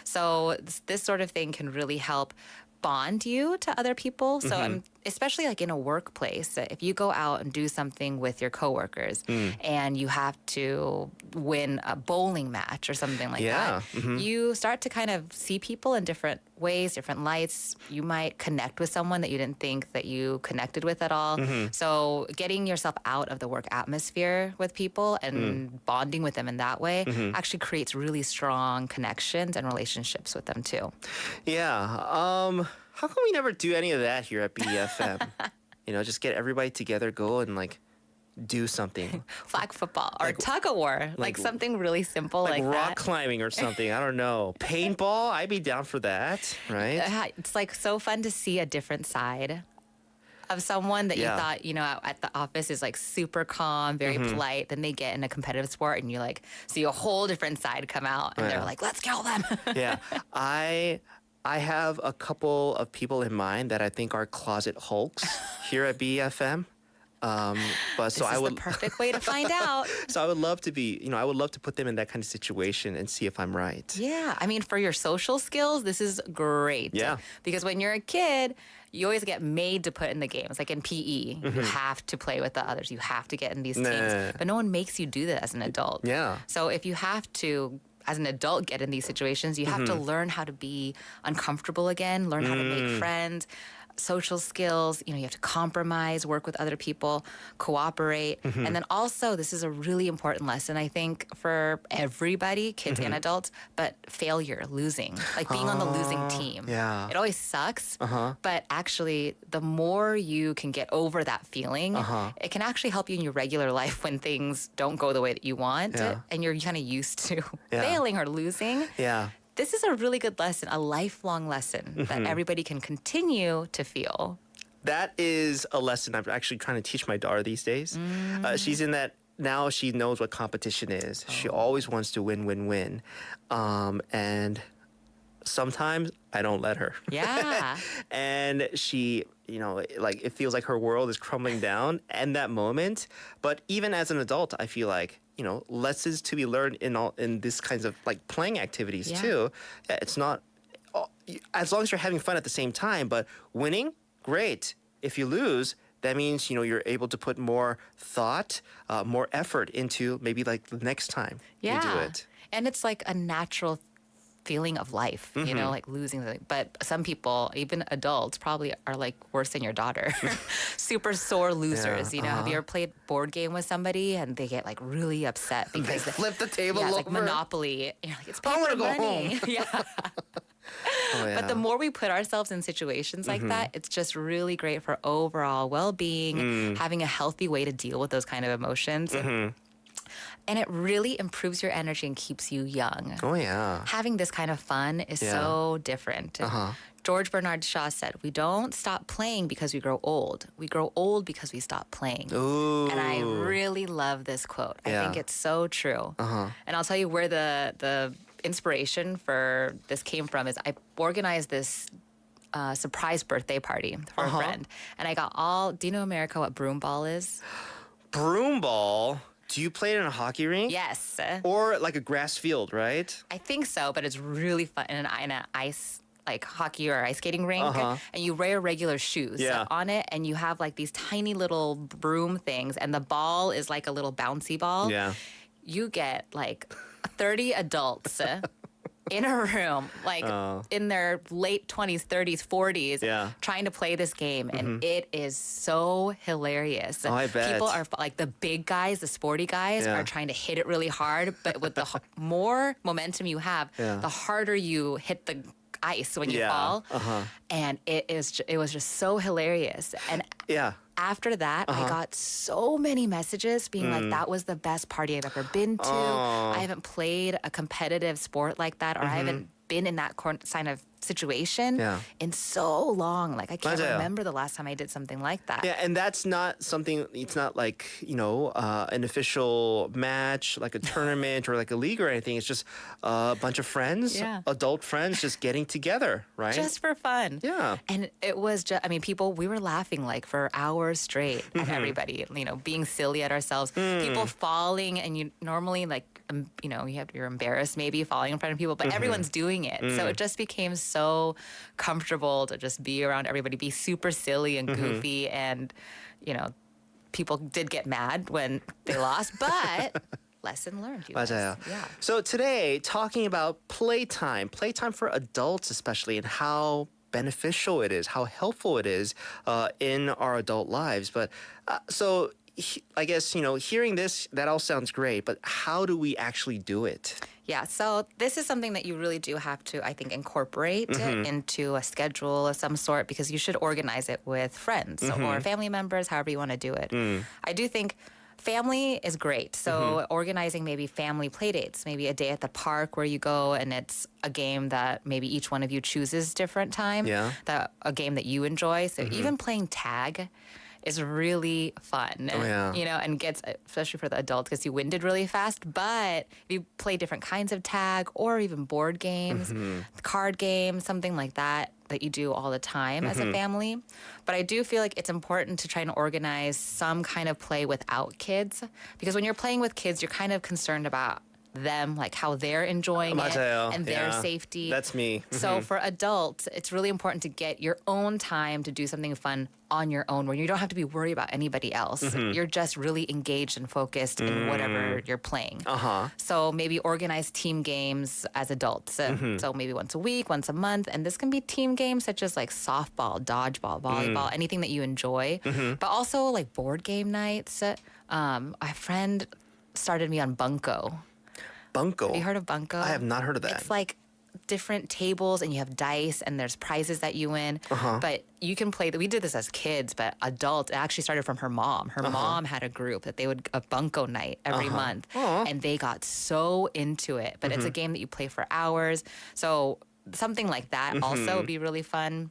S14: So this sort of thing can really help bond you to other people. So especially in a workplace, if you go out and do something with your coworkers and you have to win a bowling match or something like that, you start to kind of see people in different ways, different lights. You might connect with someone that you didn't think that you connected with at all. So getting yourself out of the work atmosphere with people and bonding with them in that way actually creates really strong connections and relationships with them too.
S5: Yeah. How come we never do any of that here at BFM? Just get everybody together, go and do something.
S14: Flag football or tug of war, something really simple like
S5: rock
S14: that.
S5: climbing or something. I don't know. Paintball, I'd be down for that, right?
S14: It's so fun to see a different side. of someone that you
S5: Yeah.
S14: thought, at the office is like super calm, very polite. Then they get in a competitive sport and you like see a whole different side come out and they're like, let's kill them.
S5: Yeah. I have a couple of people in mind that I think are closet Hulks here at BFM. But so
S14: This
S5: I
S14: is
S5: would
S14: the perfect way to find out.
S5: So I would love to be, I would love to put them in that kind of situation and see if I'm right.
S14: Yeah, I mean, for your social skills, this is great.
S5: Yeah.
S14: Because when you're a kid, you always get made to put in the games. Like in PE, you have to play with the others. You have to get in these teams. But no one makes you do that as an adult.
S5: Yeah.
S14: So if you have to, as an adult, get in these situations, you have to learn how to be uncomfortable again, learn how to make friends. Social skills, you have to compromise, work with other people, cooperate. And then also, this is a really important lesson, I think, for everybody, kids and adults, but failure, losing, like being on the losing team.
S5: Yeah.
S14: It always sucks, but actually, the more you can get over that feeling, it can actually help you in your regular life when things don't go the way that you want, and you're kind of used to failing or losing.
S5: Yeah.
S14: This is a really good lesson, a lifelong lesson that everybody can continue to feel.
S5: That is a lesson I'm actually trying to teach my daughter these days. She's in that now she knows what competition is. She always wants to win, win, win. And sometimes I don't let her.
S14: Yeah.
S5: And she, like it feels like her world is crumbling down in that moment. But even as an adult, I feel like, lessons to be learned in this kinds of like playing activities too. Yeah, it's not as long as you're having fun at the same time, but winning, great. If you lose, that means you're able to put more thought, more effort into maybe like the next time you do it.
S14: And it's like a natural feeling of life, like losing something. But some people, even adults, probably are like worse than your daughter. Super sore losers. Have you ever played board game with somebody and they get like really upset because
S5: they flip the table
S14: it's
S5: over?
S14: like Monopoly. You're like, it's
S5: I want
S14: paper
S5: to go
S14: money.
S5: home.
S14: Yeah. But the more we put ourselves in situations like that, it's just really great for overall well-being, having a healthy way to deal with those kind of emotions. And it really improves your energy and keeps you young.
S5: Oh, yeah.
S14: Having this kind of fun is so different. George Bernard Shaw said, we don't stop playing because we grow old. We grow old because we stop playing.
S5: Ooh.
S14: And I really love this quote. I think it's so true. And I'll tell you where the inspiration for this came from is I organized this surprise birthday party for a friend. And I got do you know, America, what broom ball is?
S5: Broom ball? Do you play it in a hockey rink?
S14: Yes.
S5: Or like a grass field, right?
S14: I think so, but it's really fun in an ice, like hockey or ice skating rink. And you wear regular shoes on it, and you have like these tiny little broom things, and the ball is like a little bouncy ball.
S5: Yeah.
S14: You get like 30 adults in a room, like in their late 20s, 30s, 40s, trying to play this game. And it is so hilarious.
S5: Oh, I bet.
S14: People are like the big guys, the sporty guys are trying to hit it really hard. But with the more momentum you have, the harder you hit the ice when you fall. And it was just so hilarious. And after that, I got so many messages being like, that was the best party I've ever been to. I haven't played a competitive sport like that, or I haven't been in that kind of situation in so long. Like, I can't remember the last time I did something like that.
S5: Yeah, and that's not something, it's not like, an official match, like a tournament or like a league or anything. It's just a bunch of friends, adult friends just getting together, right?
S14: Just for fun.
S5: Yeah.
S14: And it was just, we were laughing like for hours straight at everybody, being silly at ourselves, people falling, and you normally like, you're embarrassed maybe falling in front of people, but everyone's doing it. So it just became so comfortable to just be around everybody, be super silly and goofy. And, people did get mad when they lost, but lesson learned. You guys.
S5: 맞아요.
S14: Yeah.
S5: So today, talking about playtime for adults especially, and how beneficial it is, how helpful it is in our adult lives. But I guess, hearing this, that all sounds great, but how do we actually do it?
S14: Yeah, so this is something that you really do have to, I think, incorporate into a schedule of some sort, because you should organize it with friends or family members, however you want to do it. I do think family is great. So organizing maybe family play dates, maybe a day at the park where you go and it's a game that maybe each one of you chooses different time.
S5: Yeah.
S14: A game that you enjoy. So even playing tag is really fun.
S5: Oh, yeah.
S14: You know, and gets, especially for the adults, gets you winded really fast. But if you play different kinds of tag or even board games, card games, something like that you do all the time as a family. But I do feel like it's important to try and organize some kind of play without kids, because when you're playing with kids, you're kind of concerned about them, like how they're enjoying it
S5: 맞아요.
S14: and their
S5: Yeah.
S14: safety.
S5: That's me.
S14: So for adults, it's really important to get your own time to do something fun on your own where you don't have to be worried about anybody else. You're just really engaged and focused in whatever you're playing. So maybe organize team games as adults. So maybe once a week, once a month. And this can be team games such as like softball, dodgeball, volleyball, anything that you enjoy. But also like board game nights. A friend started me on Bunko.
S5: Bunko.
S14: Have you heard of Bunko?
S5: I have not heard of that.
S14: It's like different tables and you have dice and there's prizes that you win. But you can play, we did this as kids, but adult, it actually started from her mom. Her mom had a group that they would, a Bunko night every month. And they got so into it. But it's a game that you play for hours. So something like that also would be really fun.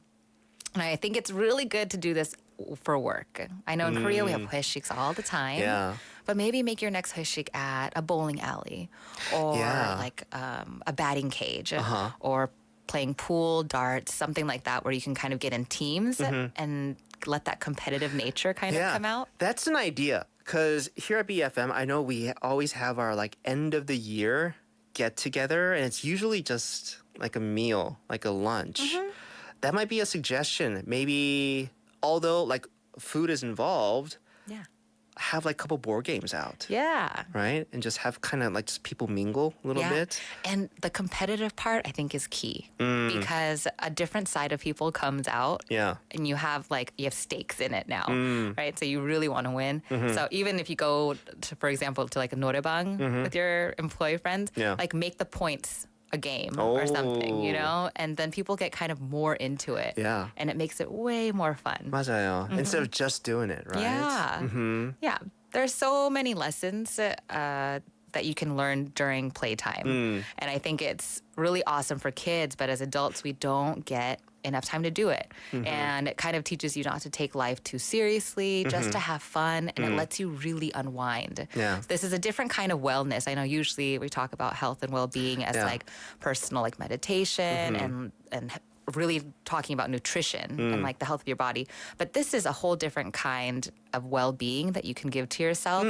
S14: And I think it's really good to do this for work. I know in Korea we have hueshiks all the time.
S5: Yeah.
S14: But maybe make your next hueshik at a bowling alley or like a batting cage or playing pool, darts, something like that where you can kind of get in teams and let that competitive nature kind of come out.
S5: That's an idea, because here at BFM, I know we always have our like end of the year get together, and it's usually just like a meal, like a lunch. That might be a suggestion. Maybe, although like food is involved, have like a couple board games out.
S14: Yeah.
S5: Right? And just have kind of like just people mingle a little bit.
S14: And the competitive part, I think, is key because a different side of people comes out.
S5: Yeah.
S14: And you have stakes in it now, right? So you really want to win. So even if you go to, for example, to like a norebang with your employee friends, like make the points a game or something, you know? And then people get kind of more into it.
S5: Yeah.
S14: And it makes it way more fun.
S5: 맞아요. Instead of just doing it, right?
S14: Yeah. Yeah. There's so many lessons that you can learn during playtime. And I think it's really awesome for kids, but as adults, we don't get enough time to do it. And it kind of teaches you not to take life too seriously, just to have fun, and it lets you really unwind.
S5: Yeah.
S14: This is a different kind of wellness. I know usually we talk about health and well-being as like personal like meditation and really talking about nutrition and like the health of your body. But this is a whole different kind of well-being that you can give to yourself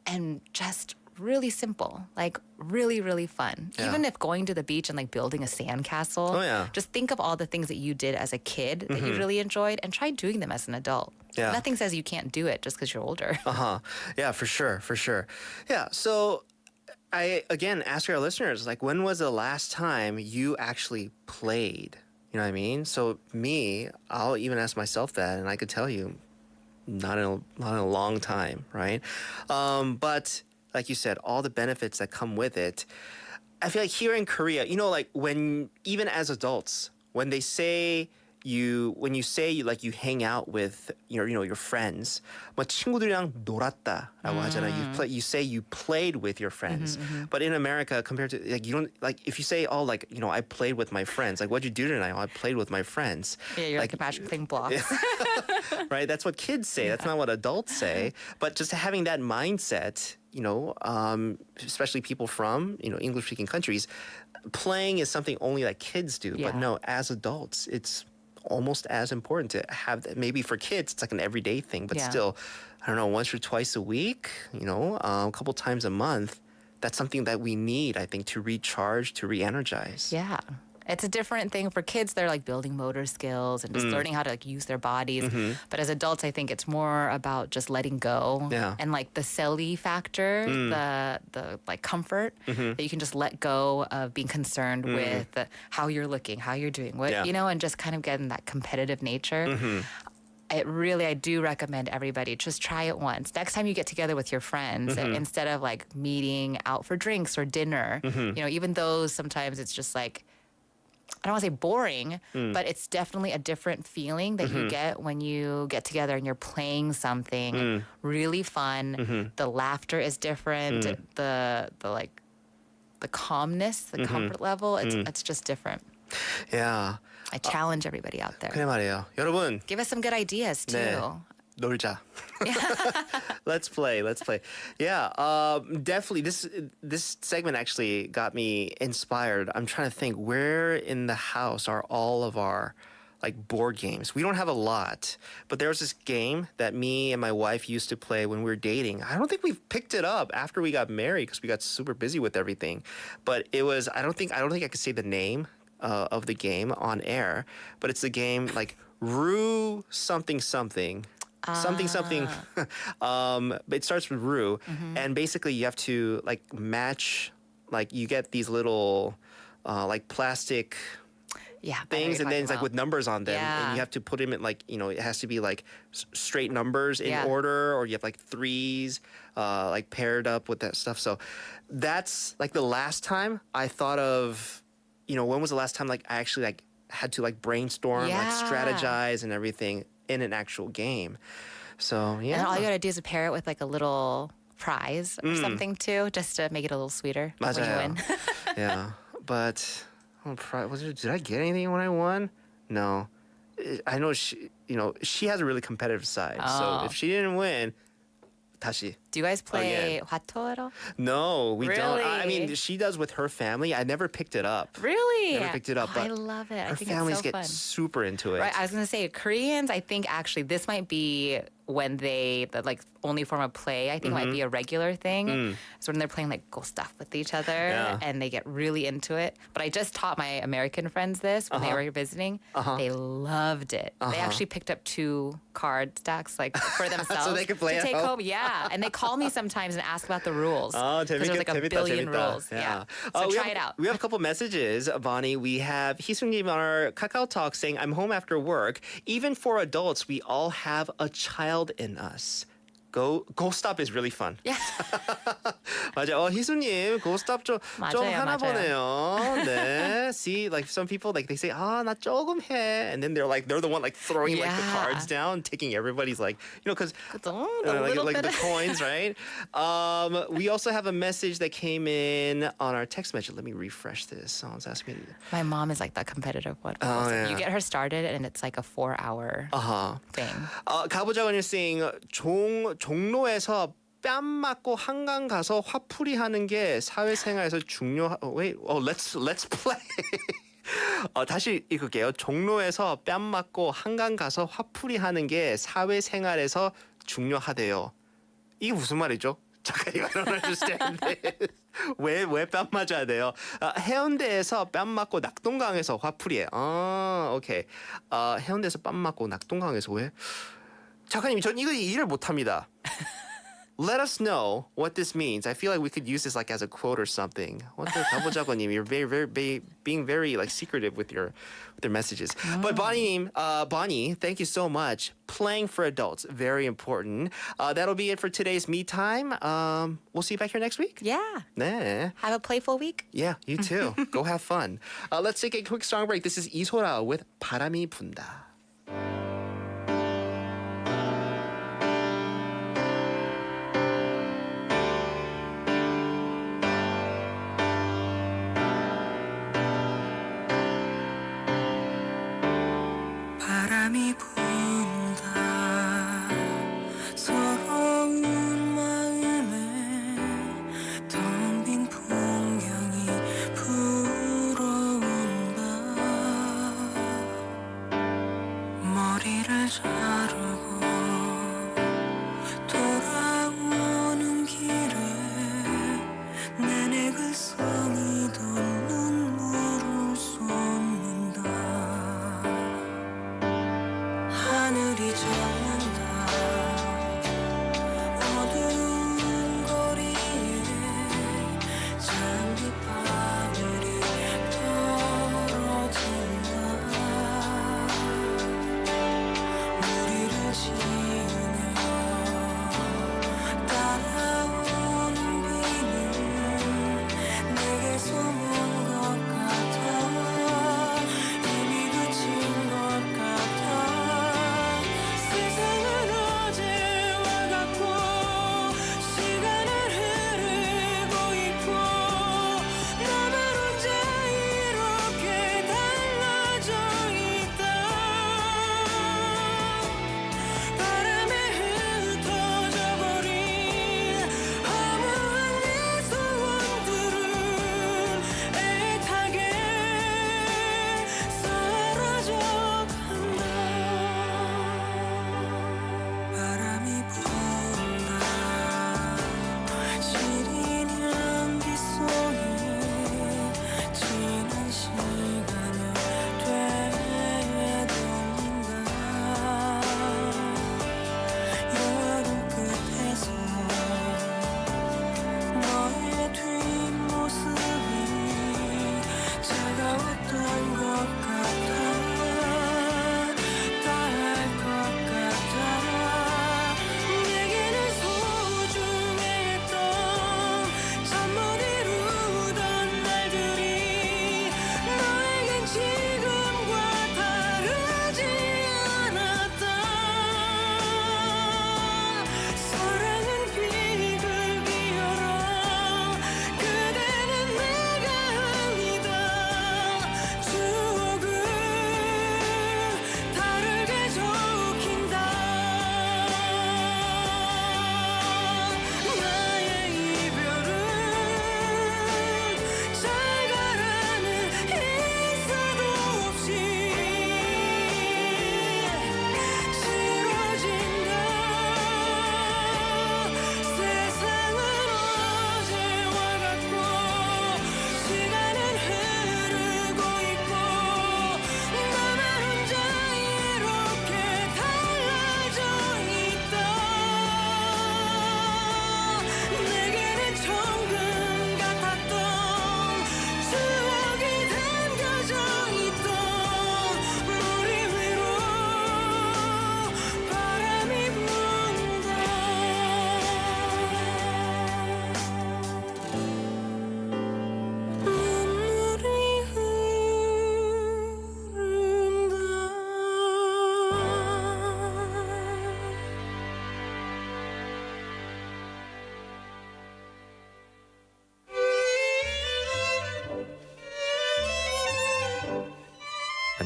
S14: and just really simple, like really, really fun.
S5: Yeah.
S14: Even if going to the beach and like building a sandcastle, just think of all the things that you did as a kid that you really enjoyed and try doing them as an adult.
S5: Yeah.
S14: Nothing says you can't do it just because you're older.
S5: Yeah, for sure. Yeah, so I, again, ask our listeners, like, when was the last time you actually played? You know what I mean? So me, I'll even ask myself that, and I could tell you, not in a long time, right? But like you said, all the benefits that come with it. I feel like here in Korea, you know, like when, even as adults, when you say you hang out with your friends, 뭐 친구들이랑 놀았다라고 하잖아. You say you played with your friends. But in America, compared to like you don't like if you say I played with my friends. Like, what'd you do tonight? I played with my friends.
S14: Yeah, you're like imagine playing blocks.
S5: Right? That's what kids say. That's not what adults say. But just having that mindset, especially people from English-speaking countries, playing is something only that kids do. But no, as adults, it's almost as important to have that. Maybe for kids, it's like an everyday thing, but still, I don't know, once or twice a week, a couple times a month. That's something that we need, I think, to recharge, to re-energize.
S14: Yeah. It's a different thing for kids. They're like building motor skills and just learning how to like use their bodies. But as adults, I think it's more about just letting go and like the selly factor, the like comfort that you can just let go of being concerned with how you're looking, how you're doing, and just kind of getting that competitive nature. I do recommend everybody just try it once. Next time you get together with your friends, instead of like meeting out for drinks or dinner, even those sometimes it's just like I don't want to say boring, but it's definitely a different feeling that you get when you get together and you're playing something really fun. The laughter is different. The calmness, the comfort level, it's just different.
S5: Yeah.
S14: I challenge everybody out there.
S5: 그래 말이에요. 여러분,
S14: Give us some good ideas too.
S5: 네. 놀자. Let's play. Yeah, definitely. This segment actually got me inspired. I'm trying to think, where in the house are all of our like board games? We don't have a lot, but there was this game that me and my wife used to play when we were dating. I don't think we've picked it up after we got married because we got super busy with everything. But it was, I don't think I could say the name of the game on air, but it's the game like Rue something. Something. But it starts with Rue, and basically you have to like match, like you get these little like plastic things, and then it's like with numbers on them, and you have to put them in like, it has to be like straight numbers in order, or you have like threes like paired up with that stuff. So that's like the last time I thought of, when was the last time like I actually like had to like brainstorm, like strategize and everything in an actual game. So yeah,
S14: and all you gotta do is pair it with like a little prize or something too, just to make it a little sweeter when you win.
S5: Yeah, but did I get anything when I won? No. I know she has a really competitive side. So if she didn't win, 다시.
S14: Do you guys play 화토 at all?
S5: No, we don't.
S14: Really?
S5: I mean, she does with her family. I never picked it up.
S14: Really?
S5: Never picked it up.
S14: I
S5: But
S14: love it. I
S5: her
S14: think
S5: families
S14: it's so
S5: get
S14: fun.
S5: super into it.
S14: Right, I was gonna say Koreans. I think actually this might be when the like only form of play. I think might be a regular thing. So when they're playing like go stuff with each other and they get really into it. But I just taught my American friends this when they were visiting. They loved it. They actually picked up 2 card stacks like for themselves
S5: So they could play
S14: to
S5: at
S14: take
S5: home?
S14: home. Yeah, and they call me sometimes and ask about the rules.
S5: Oh,
S14: Because there's like a billion rules. Yeah. So
S5: we
S14: try
S5: have,
S14: it out.
S5: We have a couple messages, Bonnie. We have Hisun님 on our Kakao Talk saying, I'm home after work. Even for adults, we all have a child in us. Go stop is really fun.
S14: Yeah.
S5: 맞아. 희수님, go stop 좀 하나
S14: 맞아요.
S5: 보네요. 네. See, like some people, like they say, 나 조금 해, and then they're the one like throwing like the cards down, taking everybody's like, because like the coins, right? We also have a message that came in on our text message. Let me refresh this. Someone's asking me.
S14: My mom is like that competitive one. You get her started and it's like a 4-hour thing.
S5: 가보자고는 saying 종로에서 뺨 맞고 한강 가서 화풀이 하는 게 사회생활에서 let's play. 다시 읽을게요. 종로에서 뺨 맞고 한강 가서 화풀이 하는 게 사회생활에서 중요하대요. 이게 무슨 말이죠? 잠깐, I don't understand this. 왜 뺨 맞아야 돼요? 해운대에서 뺨 맞고 낙동강에서 화풀이해. 오케이. 해운대에서 뺨 맞고 낙동강에서 왜? 작가님, 전 이거 이해를 못합니다. Let us know what this means. I feel like we could use this like as a quote or something. 가보자고님, you're being very like secretive with your messages. But Bonnie, thank you so much. Playing for adults, very important. That'll be it for today's Me Time. We'll see you back here next week.
S14: Yeah.
S5: 네.
S14: Have a playful week.
S5: Yeah, you too. Go have fun. Let's take a quick song break. This is 이소라 with 바람이 분다.
S7: 바람이 분다 서러운 마음에 텅 빈 풍경이 불어온다 머리를 자르고 돌아오는 길에 내내 글썽이던 눈물을 쏟는다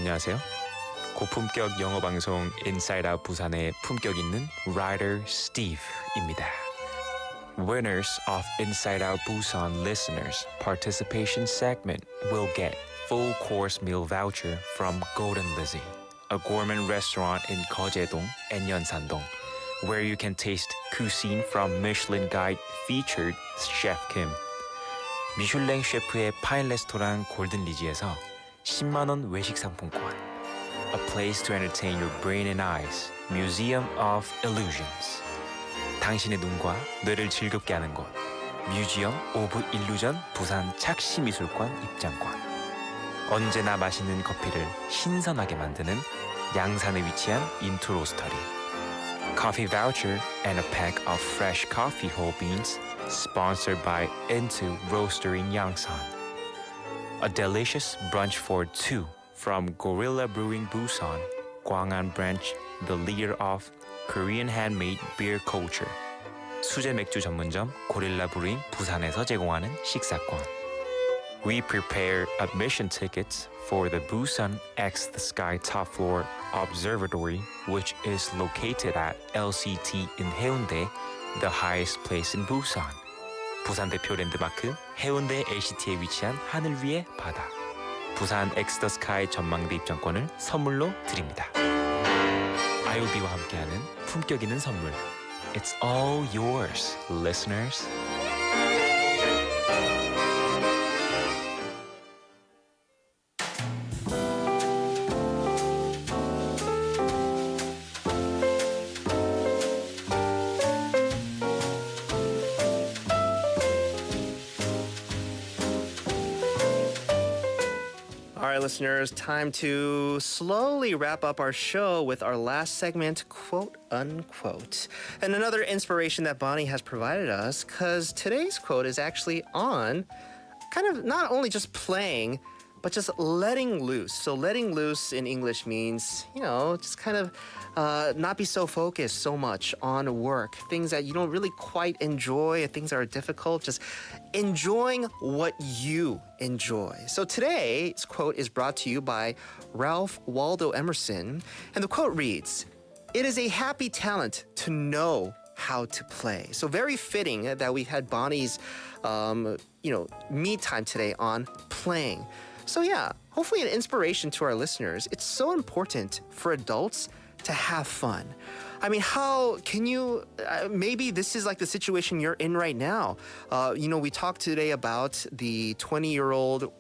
S15: 안녕하세요. 고품격 영어 방송 Inside Out 부산의 품격 있는 Writer Steve입니다. Winners of Inside Out Busan listeners participation segment will get full course meal voucher from Golden Lizzie, a gourmet restaurant in 거제동 and 연산동, where you can taste cuisine from Michelin Guide featured Chef Kim. 미슐랭 셰프의 파인 레스토랑 골든 리지에서 10만 원 외식 상품권. A place to entertain your brain and eyes. Museum of Illusions. 당신의 눈과 뇌를 즐겁게 하는 곳. Museum of Illusion 부산 착시미술관 입장권. 언제나 맛있는 커피를 신선하게 만드는 양산에 위치한 인투 로스터리. Coffee voucher and a pack of fresh coffee whole beans sponsored by Into Roaster in Yangsan. A delicious brunch for two from Gorilla Brewing Busan, Gwangan branch, the leader of Korean handmade beer culture. 수제 맥주 전문점 고릴라 브루잉 부산에서 제공하는 식사권. We prepare admission tickets for the Busan X the Sky Top Floor Observatory, which is located at LCT in Haeundae, the highest place in Busan. 부산 대표 랜드마크 해운대 LCT에 위치한 하늘 위의 바다. 부산 X the Sky 전망대 입장권을 선물로 드립니다. IOB와 함께하는 품격 있는 선물. It's all yours, listeners.
S5: All right, listeners, time to slowly wrap up our show with our last segment, quote unquote. And another inspiration that Bonnie has provided us, because today's quote is actually on kind of not only just playing, but just letting loose. So letting loose in English means, just kind of not be so focused so much on work, things that you don't really quite enjoy, things that are difficult, just enjoying what you enjoy. So today's quote is brought to you by Ralph Waldo Emerson, and the quote reads, "It is a happy talent to know how to play." So very fitting that we had Bonnie's, me time today on playing. So yeah, hopefully an inspiration to our listeners. It's so important for adults to have fun. I mean, how can you, maybe this is like the situation you're in right now. We talked today about the 20-year-old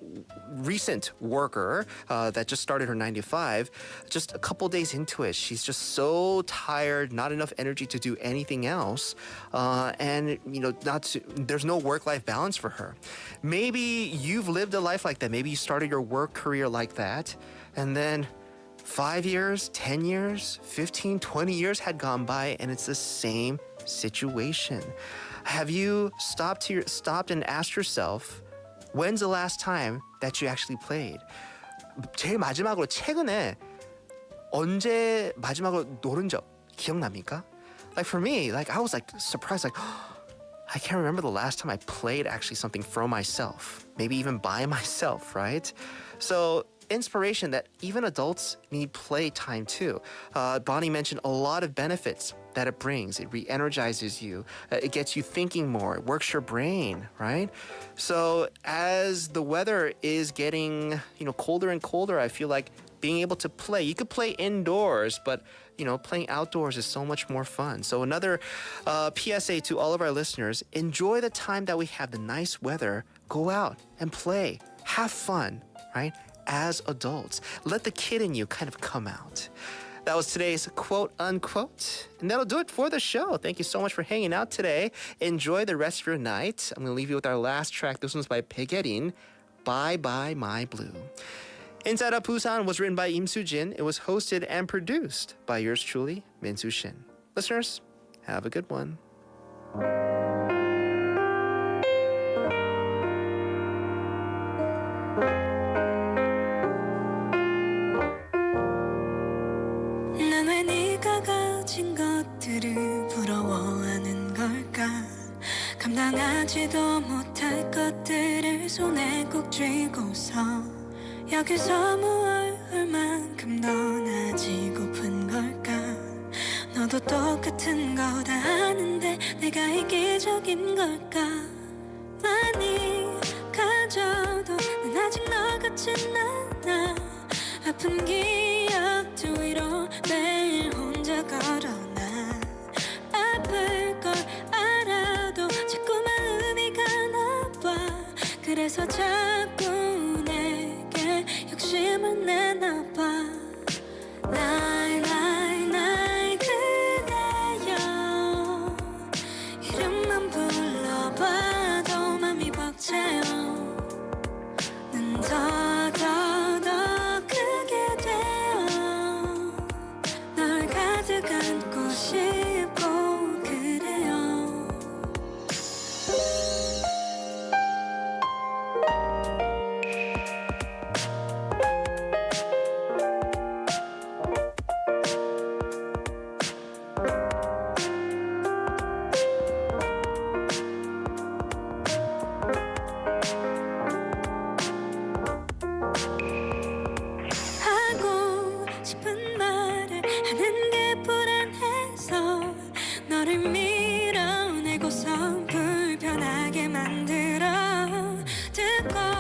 S5: recent worker that just started her 9 to 5. Just a couple days into it, she's just so tired, not enough energy to do anything else. There's no work-life balance for her. Maybe you've lived a life like that. Maybe you started your work career like that. And then 5 years, 10 years, 15, 20 years had gone by and it's the same situation. Have you stopped and asked yourself, when's the last time that you actually played? 제일 마지막으로 최근에 언제 마지막으로 노는 적 기억납니까? Like for me, I was surprised, I can't remember the last time I played actually something for myself, maybe even by myself, right? So inspiration that even adults need play time too. Bonnie mentioned a lot of benefits that it brings. It re-energizes you. It gets you thinking more. It works your brain, right? So as the weather is getting, colder and colder, I feel like being able to play. You could play indoors, but playing outdoors is so much more fun. So another PSA to all of our listeners, enjoy the time that we have, the nice weather. Go out and play. Have fun, right? As adults. Let the kid in you kind of come out. That was today's quote unquote. And that'll do it for the show. Thank you so much for hanging out today. Enjoy the rest of your night. I'm going to leave you with our last track. This one's by Pegerin, Bye Bye My Blue. Inside Out Busan was written by Im Soo-jin. It was hosted and produced by yours truly, Min Soo-shin. Listeners, have a good one.
S7: 감당하지도 못할 것들을 손에 꼭 쥐고서 여기서 무얼 얼만큼 더 나지고픈 걸까 너도 똑같은 거 다 아는데 내가 이기적인 걸까 많이 가져도 난 아직 너 같진 않아 아픈 기억들 위로 매일 혼자 걸어 난 아플 걸 알아도 자꾸 마음이 가나봐 그래서 자꾸 내게 욕심을 내나봐 날 그대여 이름만 불러봐도 맘이 벅차요 난 더 크게 되어 널 가득 안고 싶고 그래요 하고 싶은 말을 하는 게 불안해서 너를 밀어내고서 불편하게 만들어 듣고